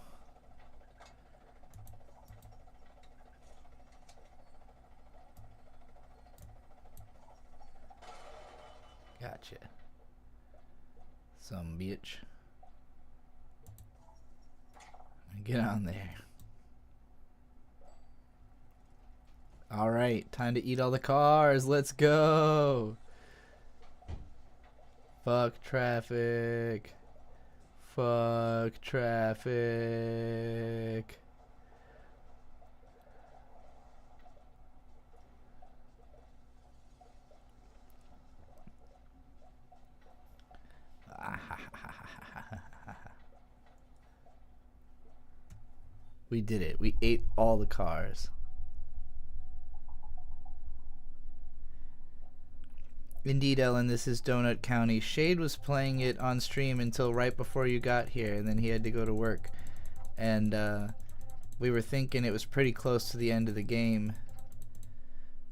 Gotcha. Some bitch. Get on there. Alright, time to eat all the cars. Let's go. Fuck traffic. Fuck traffic. We did it. We ate all the cars. Indeed, Ellen, this is Donut County. Shade was playing it on stream until right before you got here, and then he had to go to work. And we were thinking it was pretty close to the end of the game.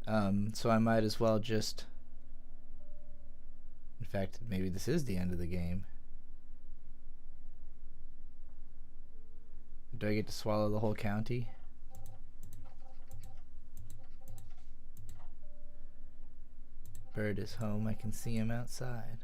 So I might as well just... In fact, maybe this is the end of the game. Do I get to swallow the whole county? Bird is home. I can see him outside.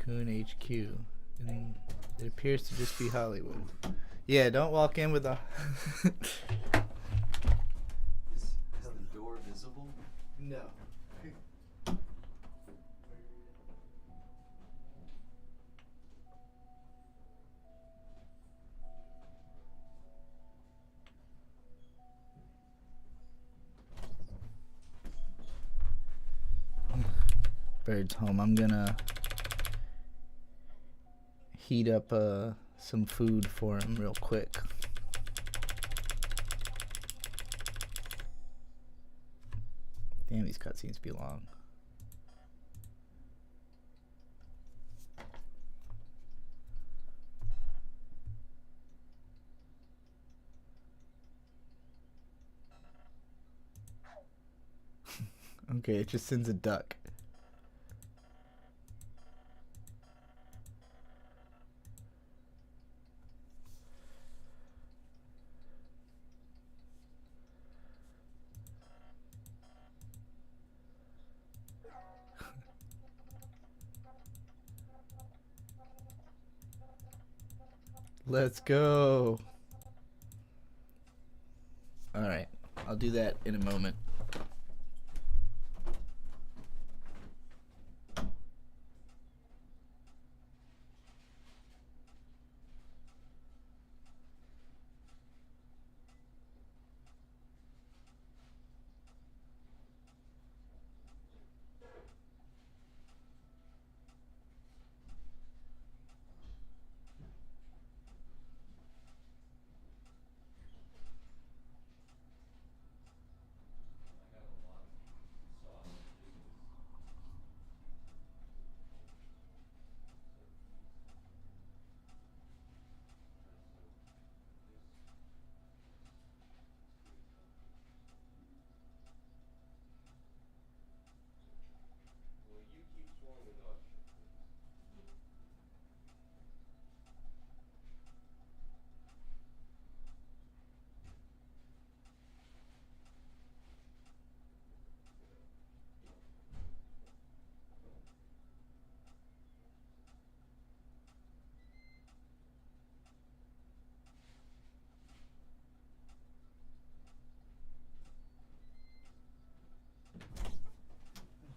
Raccoon HQ. And it appears to just be Hollywood. Yeah, don't walk in with a... Is the door visible? No. Bird's home. I'm gonna heat up some food for him real quick. Damn, these cutscenes be long. Okay, it just sends a duck. Let's go. All right, I'll do that in a moment.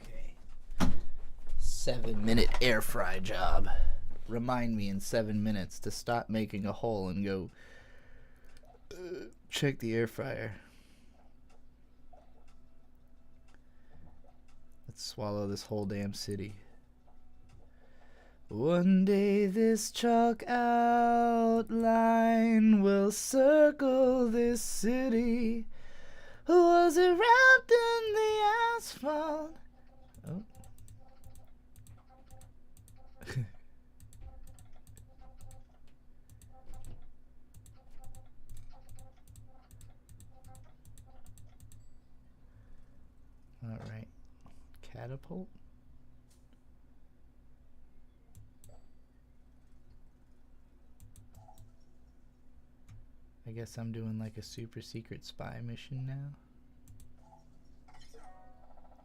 Okay. 7-minute air fry job. Remind me in 7 minutes to stop making a hole and go check the air fryer. Let's swallow this whole damn city. One day this chalk outline will circle this city. Was it wrapped in the asphalt? Oh. All right. Catapult. I guess I'm doing like a super secret spy mission now.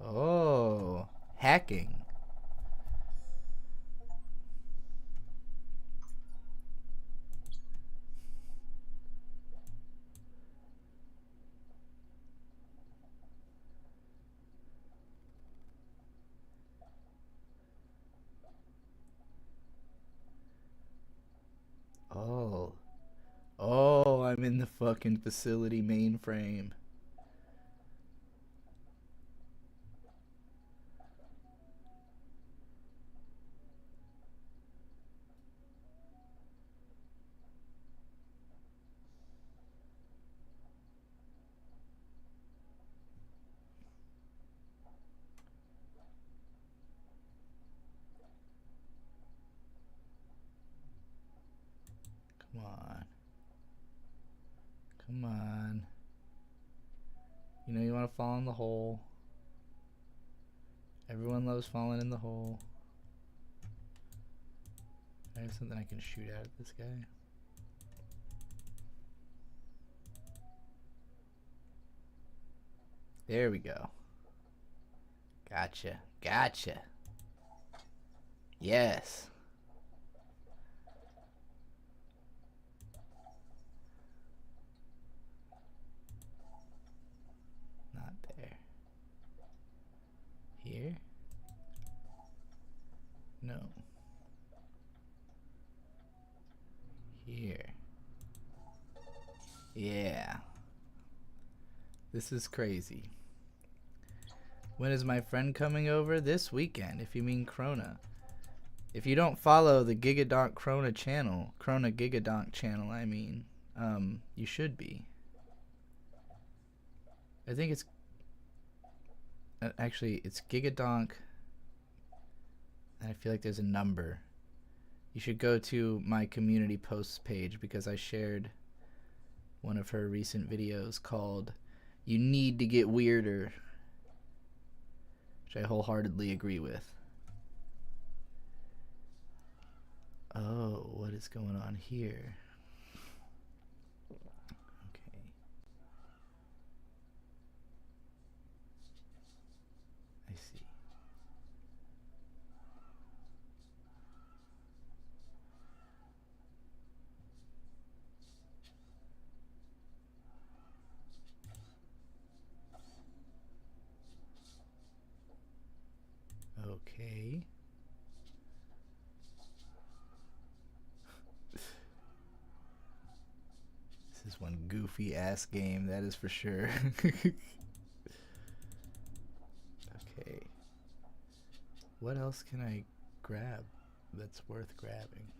Oh, hacking. Oh. Oh, I'm in the fucking facility mainframe. Come on. Come on. You know you want to fall in the hole. Everyone loves falling in the hole. I have something I can shoot out at this guy. There we go. Gotcha. Gotcha. Yes. Yeah. This is crazy. When is my friend coming over? This weekend, if you mean Krona. If you don't follow the Gigadonk Krona channel, Krona Gigadonk channel, I mean, you should be. I think it's... actually, it's Gigadonk. And I feel like there's a number. You should go to my community posts page because I shared one of her recent videos called "You Need to Get Weirder," which I wholeheartedly agree with. Oh, what is going on here? Okay. I see. Okay. This is one goofy ass game, that is for sure. Okay. What else can I grab that's worth grabbing?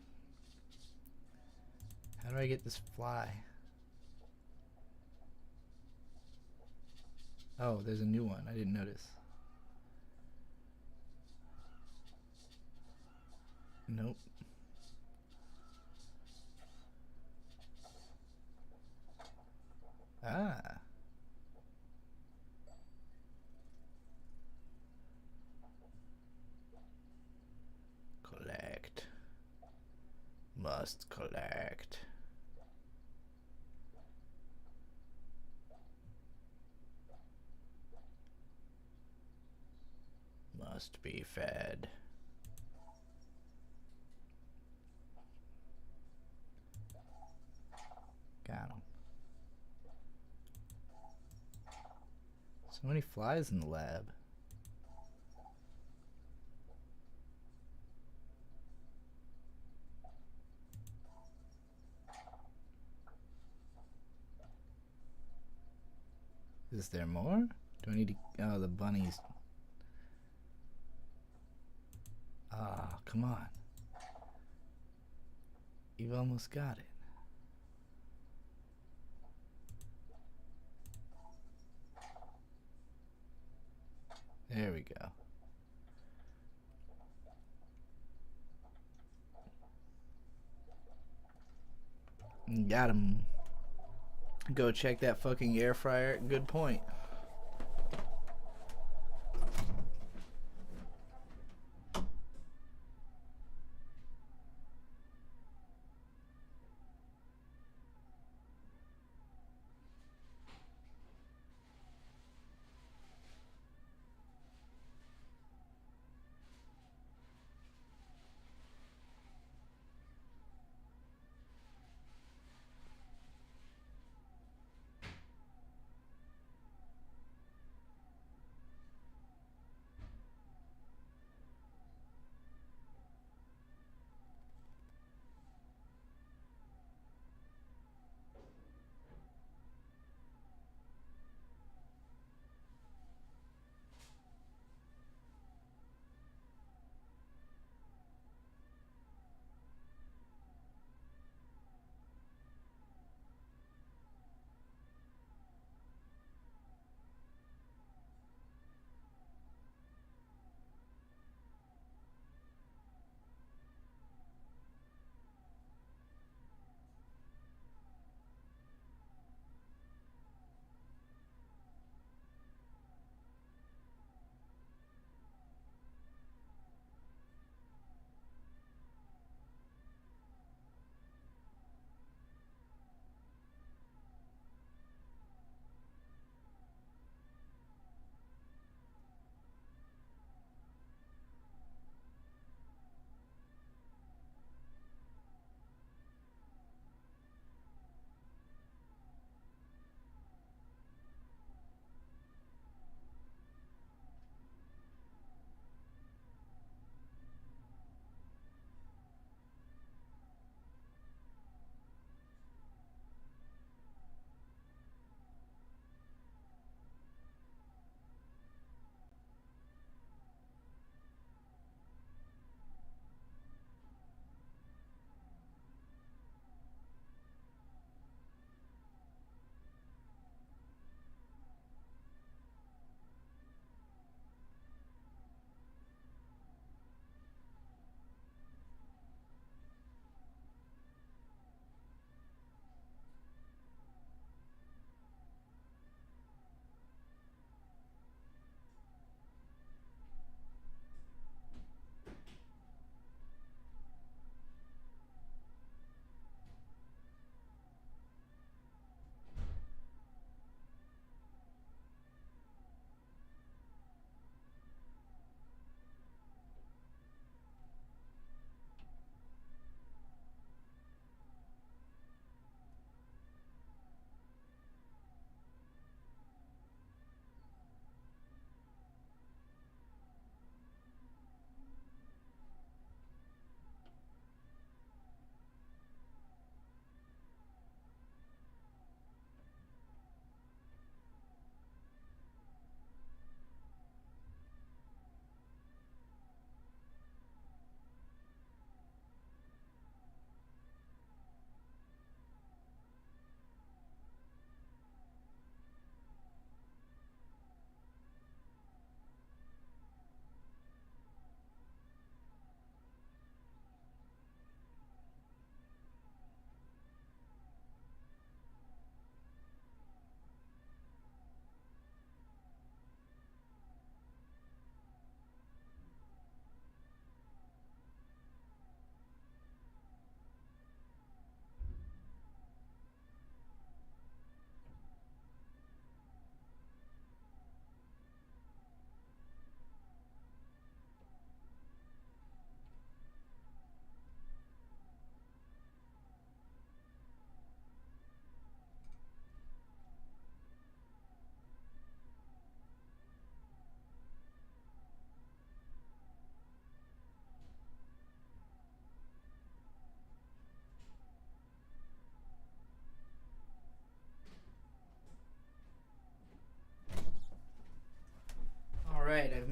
How do I get this fly? Oh, there's a new one. I didn't notice. Nope. Ah. Collect. Must collect. Must be fed. Got him. So many flies in the lab. Is there more? Do I need to... oh, the bunnies. Ah, come on. You've almost got it. There we go. Got him. Go check that fucking air fryer. Good point.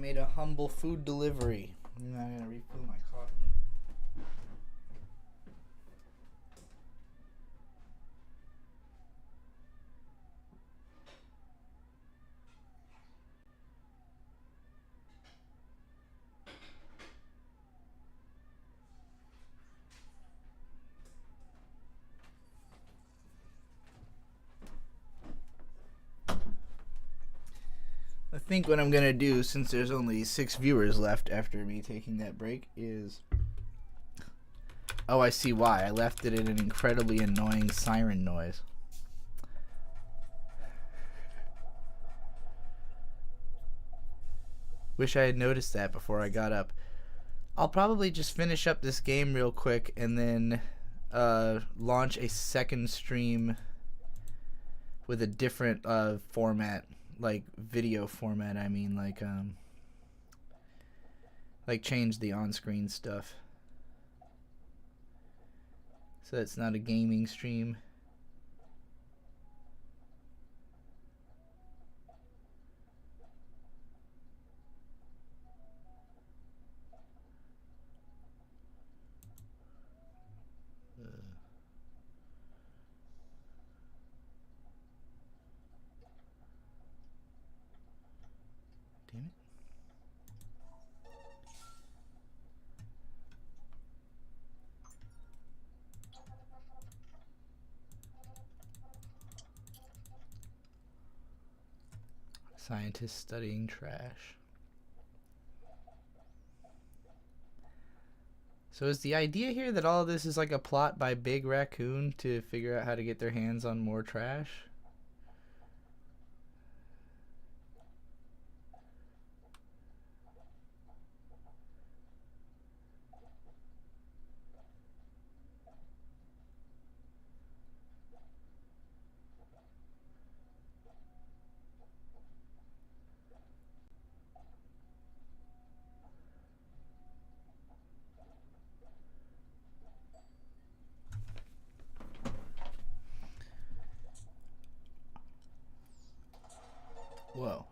made a humble food delivery. I'm gonna refill my coffee. I think what I'm going to do, since there's only 6 viewers left after me taking that break, is... Oh, I see why. I left it in an incredibly annoying siren noise. Wish I had noticed that before I got up. I'll probably just finish up this game real quick and then launch a second stream with a different format. Like video format, I mean, like change the on-screen stuff so it's not a gaming stream. Damn it. Scientists studying trash. So is the idea here that all of this is like a plot by Big Raccoon to figure out how to get their hands on more trash? Whoa.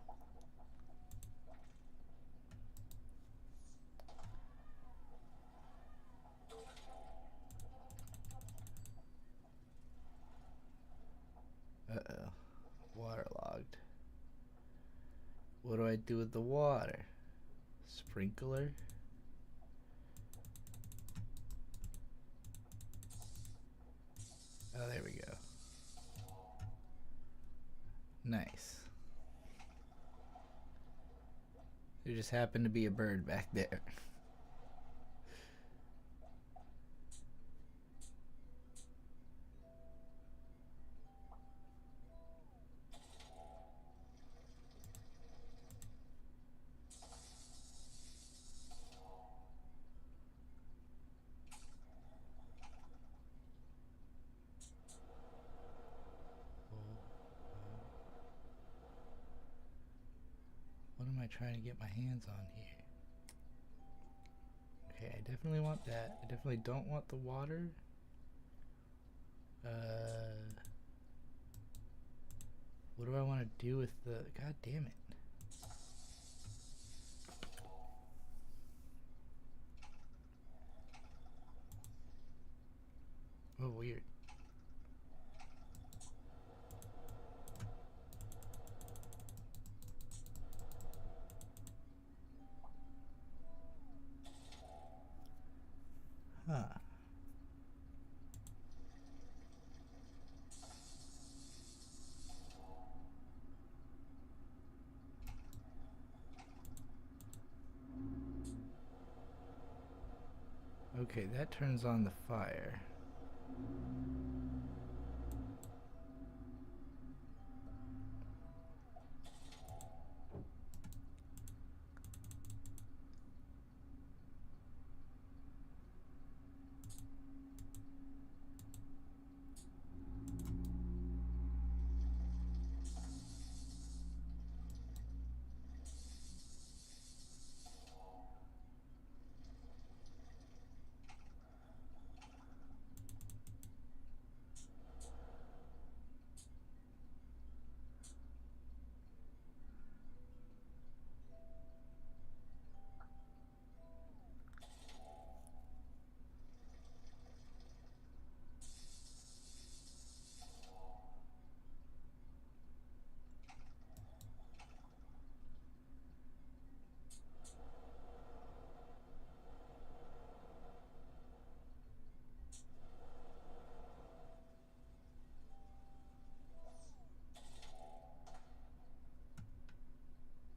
Uh-oh. Waterlogged. What do I do with the water? Sprinkler? Oh, there we go. Nice. There just happened to be a bird back there. What am I trying to get my hands on here? Okay, I definitely want that. I definitely don't want the water. What do I want to do with the... God damn it. Oh, weird. Huh. Okay, that turns on the fire.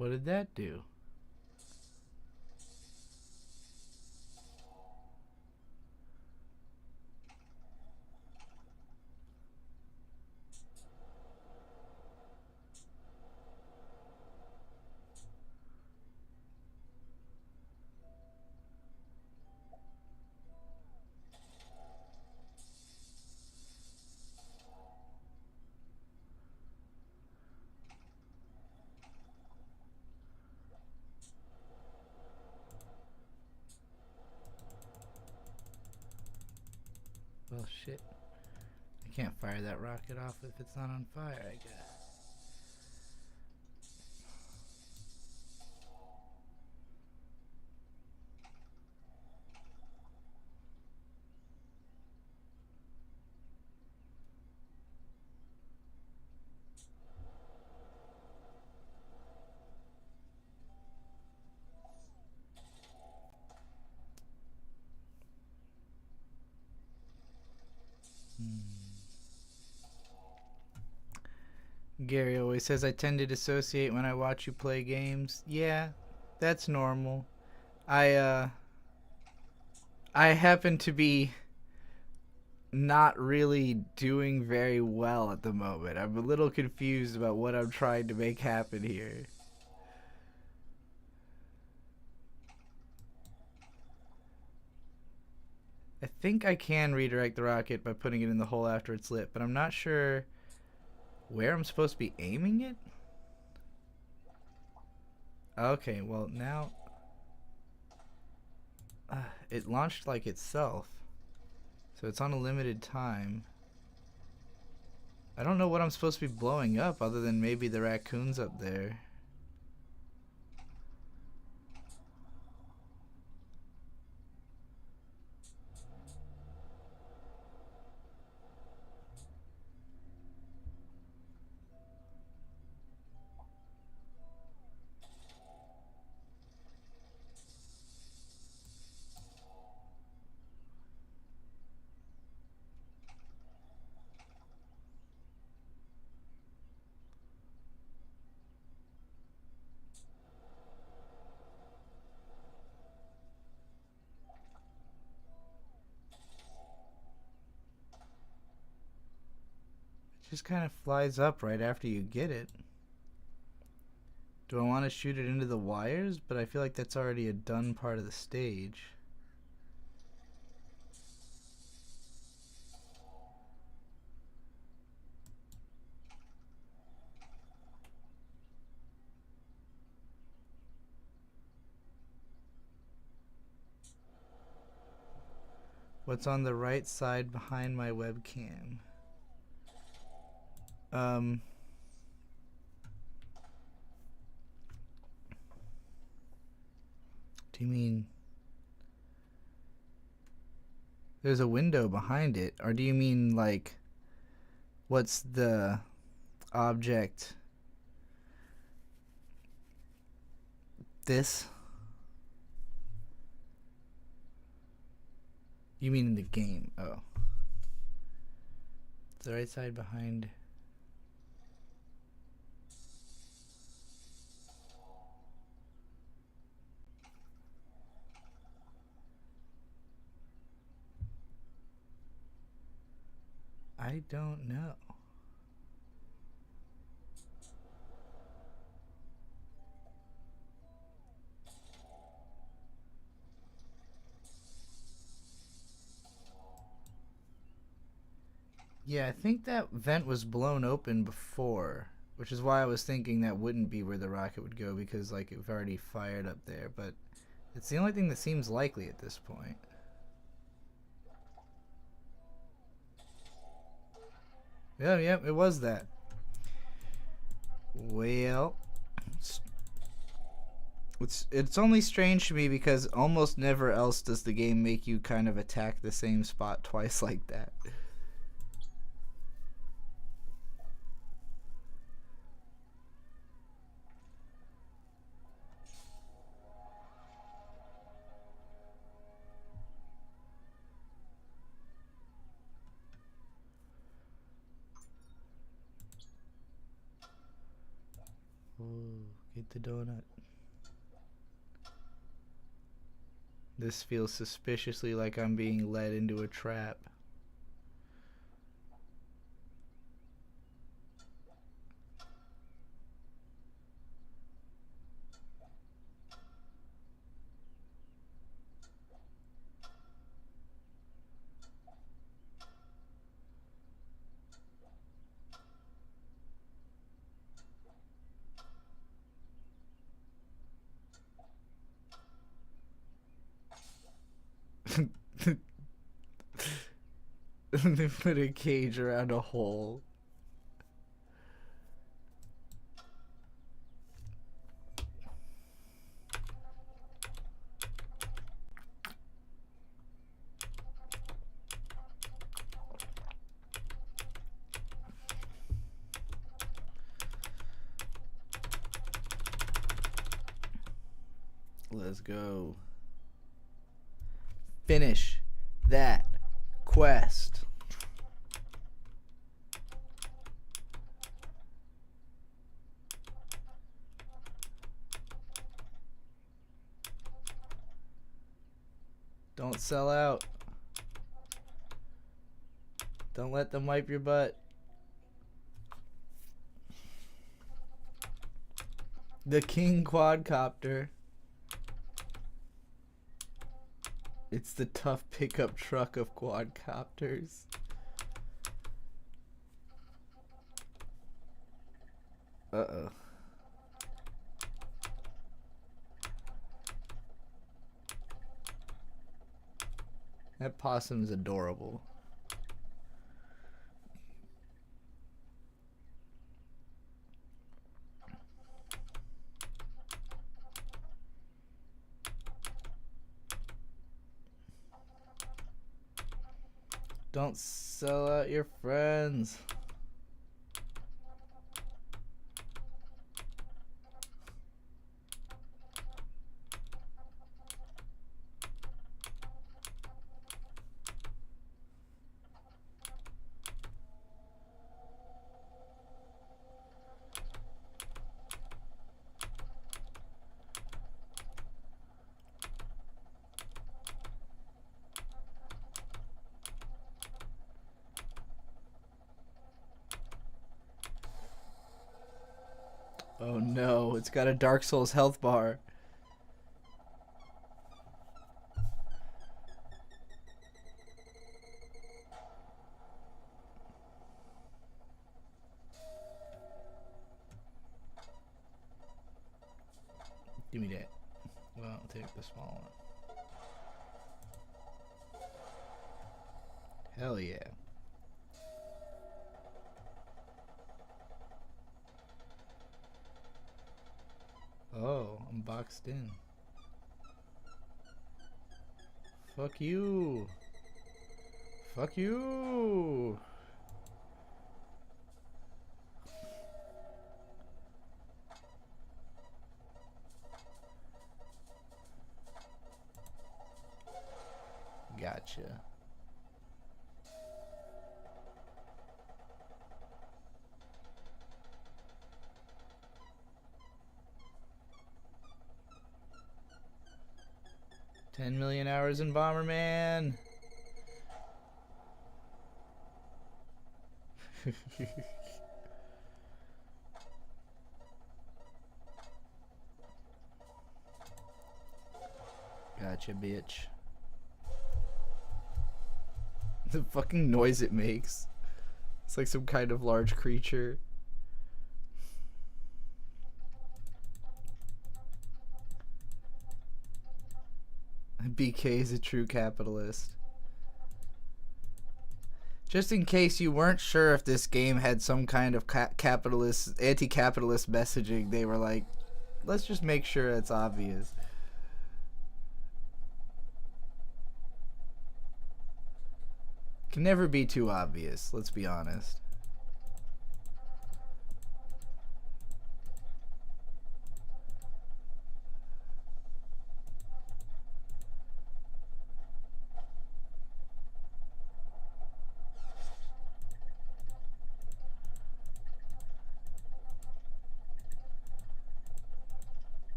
What did that do? Well, shit. I can't fire that rocket off if it's not on fire, I guess. Gary always says I tend to dissociate when I watch you play games. Yeah, that's normal. I happen to be not really doing very well at the moment. I'm a little confused about what I'm trying to make happen here. I think I can redirect the rocket by putting it in the hole after it's lit, but I'm not sure where I'm supposed to be aiming it. Okay, well now it launched like itself, so it's on a limited time. I don't know what I'm supposed to be blowing up other than maybe the raccoons up there. Just kind of flies up right after you get it. Do I want to shoot it into the wires? But I feel like that's already a done part of the stage. What's on the right side behind my webcam? Do you mean there's a window behind it? Or do you mean like what's the object? This? You mean in the game? Oh. It's the right side behind. I don't know. Yeah, I think that vent was blown open before, which is why I was thinking that wouldn't be where the rocket would go because like it already fired up there, but it's the only thing that seems likely at this point. Yep, it was that. Well, it's only strange to me because almost never else does the game make you kind of attack the same spot twice like that. Ooh. Get the donut. This feels suspiciously like I'm being led into a trap. They put a cage around a hole. Let's go. Finish that quest. Don't sell out. Don't let them wipe your butt. The King Quadcopter. It's the tough pickup truck of quadcopters. Uh-oh. That possum's adorable. Don't sell out your friends. Oh no, it's got a Dark Souls health bar. Give me that. Well, I'll take the small one. Hell yeah. Oh, I'm boxed in. Fuck you. Fuck you. Gotcha. $10 million hours in Bomberman. Gotcha, bitch. The fucking noise it makes. It's like some kind of large creature. BK is a true capitalist. Just in case you weren't sure if this game had some kind of capitalist, anti-capitalist messaging, they were like, let's just make sure it's obvious. Can never be too obvious, let's be honest.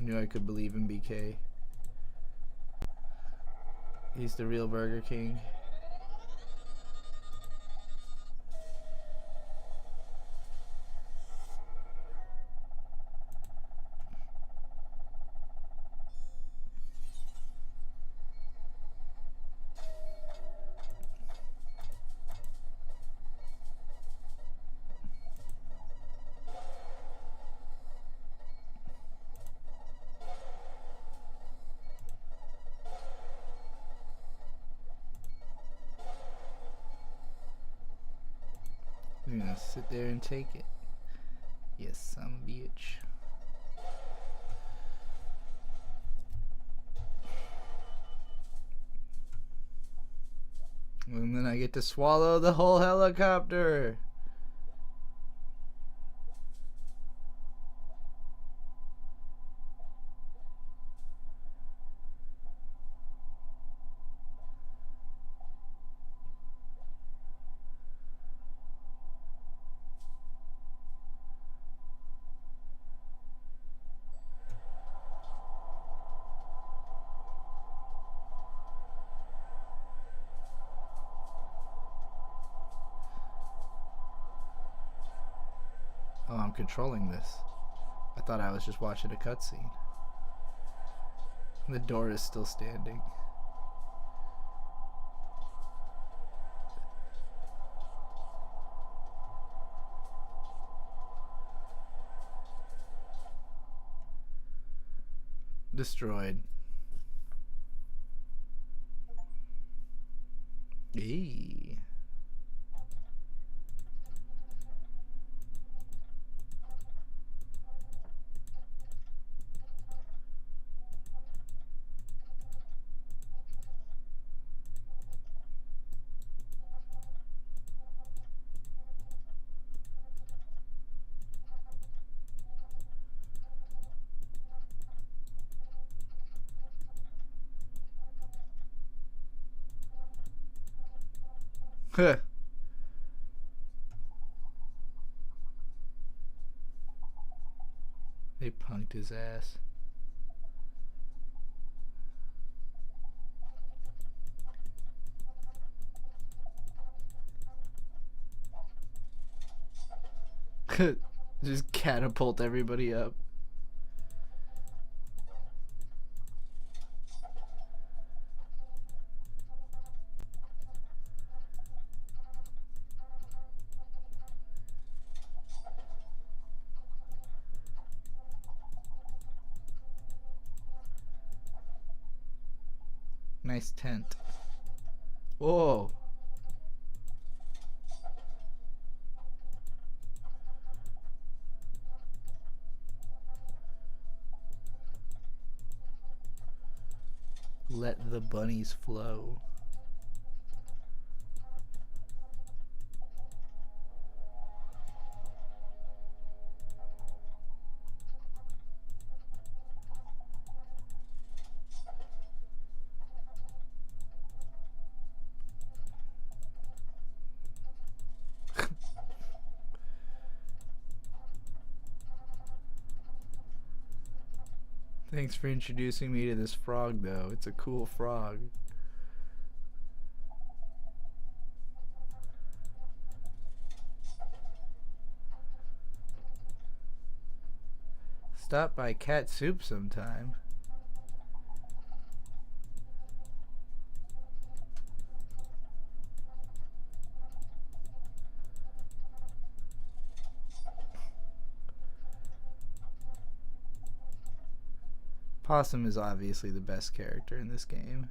knew I could believe in BK. He's the real Burger King. I'm gonna sit there and take it. Yes, some bitch. And then I get to swallow the whole helicopter. Oh, I'm controlling this. I thought I was just watching a cutscene. The door is still standing. Destroyed. Eee. Huh. They punked his ass. Just catapult everybody up. Nice tent. Whoa. Let the bunnies flow. Thanks for introducing me to this frog, though. It's a cool frog. Stop by Cat Soup sometime. Possum is obviously the best character in this game.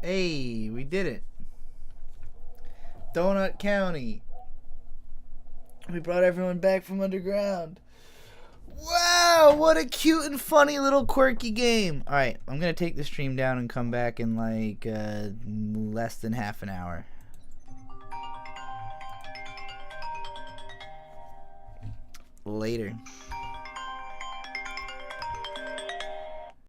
Hey, we did it. Donut County. We brought everyone back from underground. Wow, what a cute and funny little quirky game. Alright, I'm going to take the stream down and come back in like less than half an hour. Later.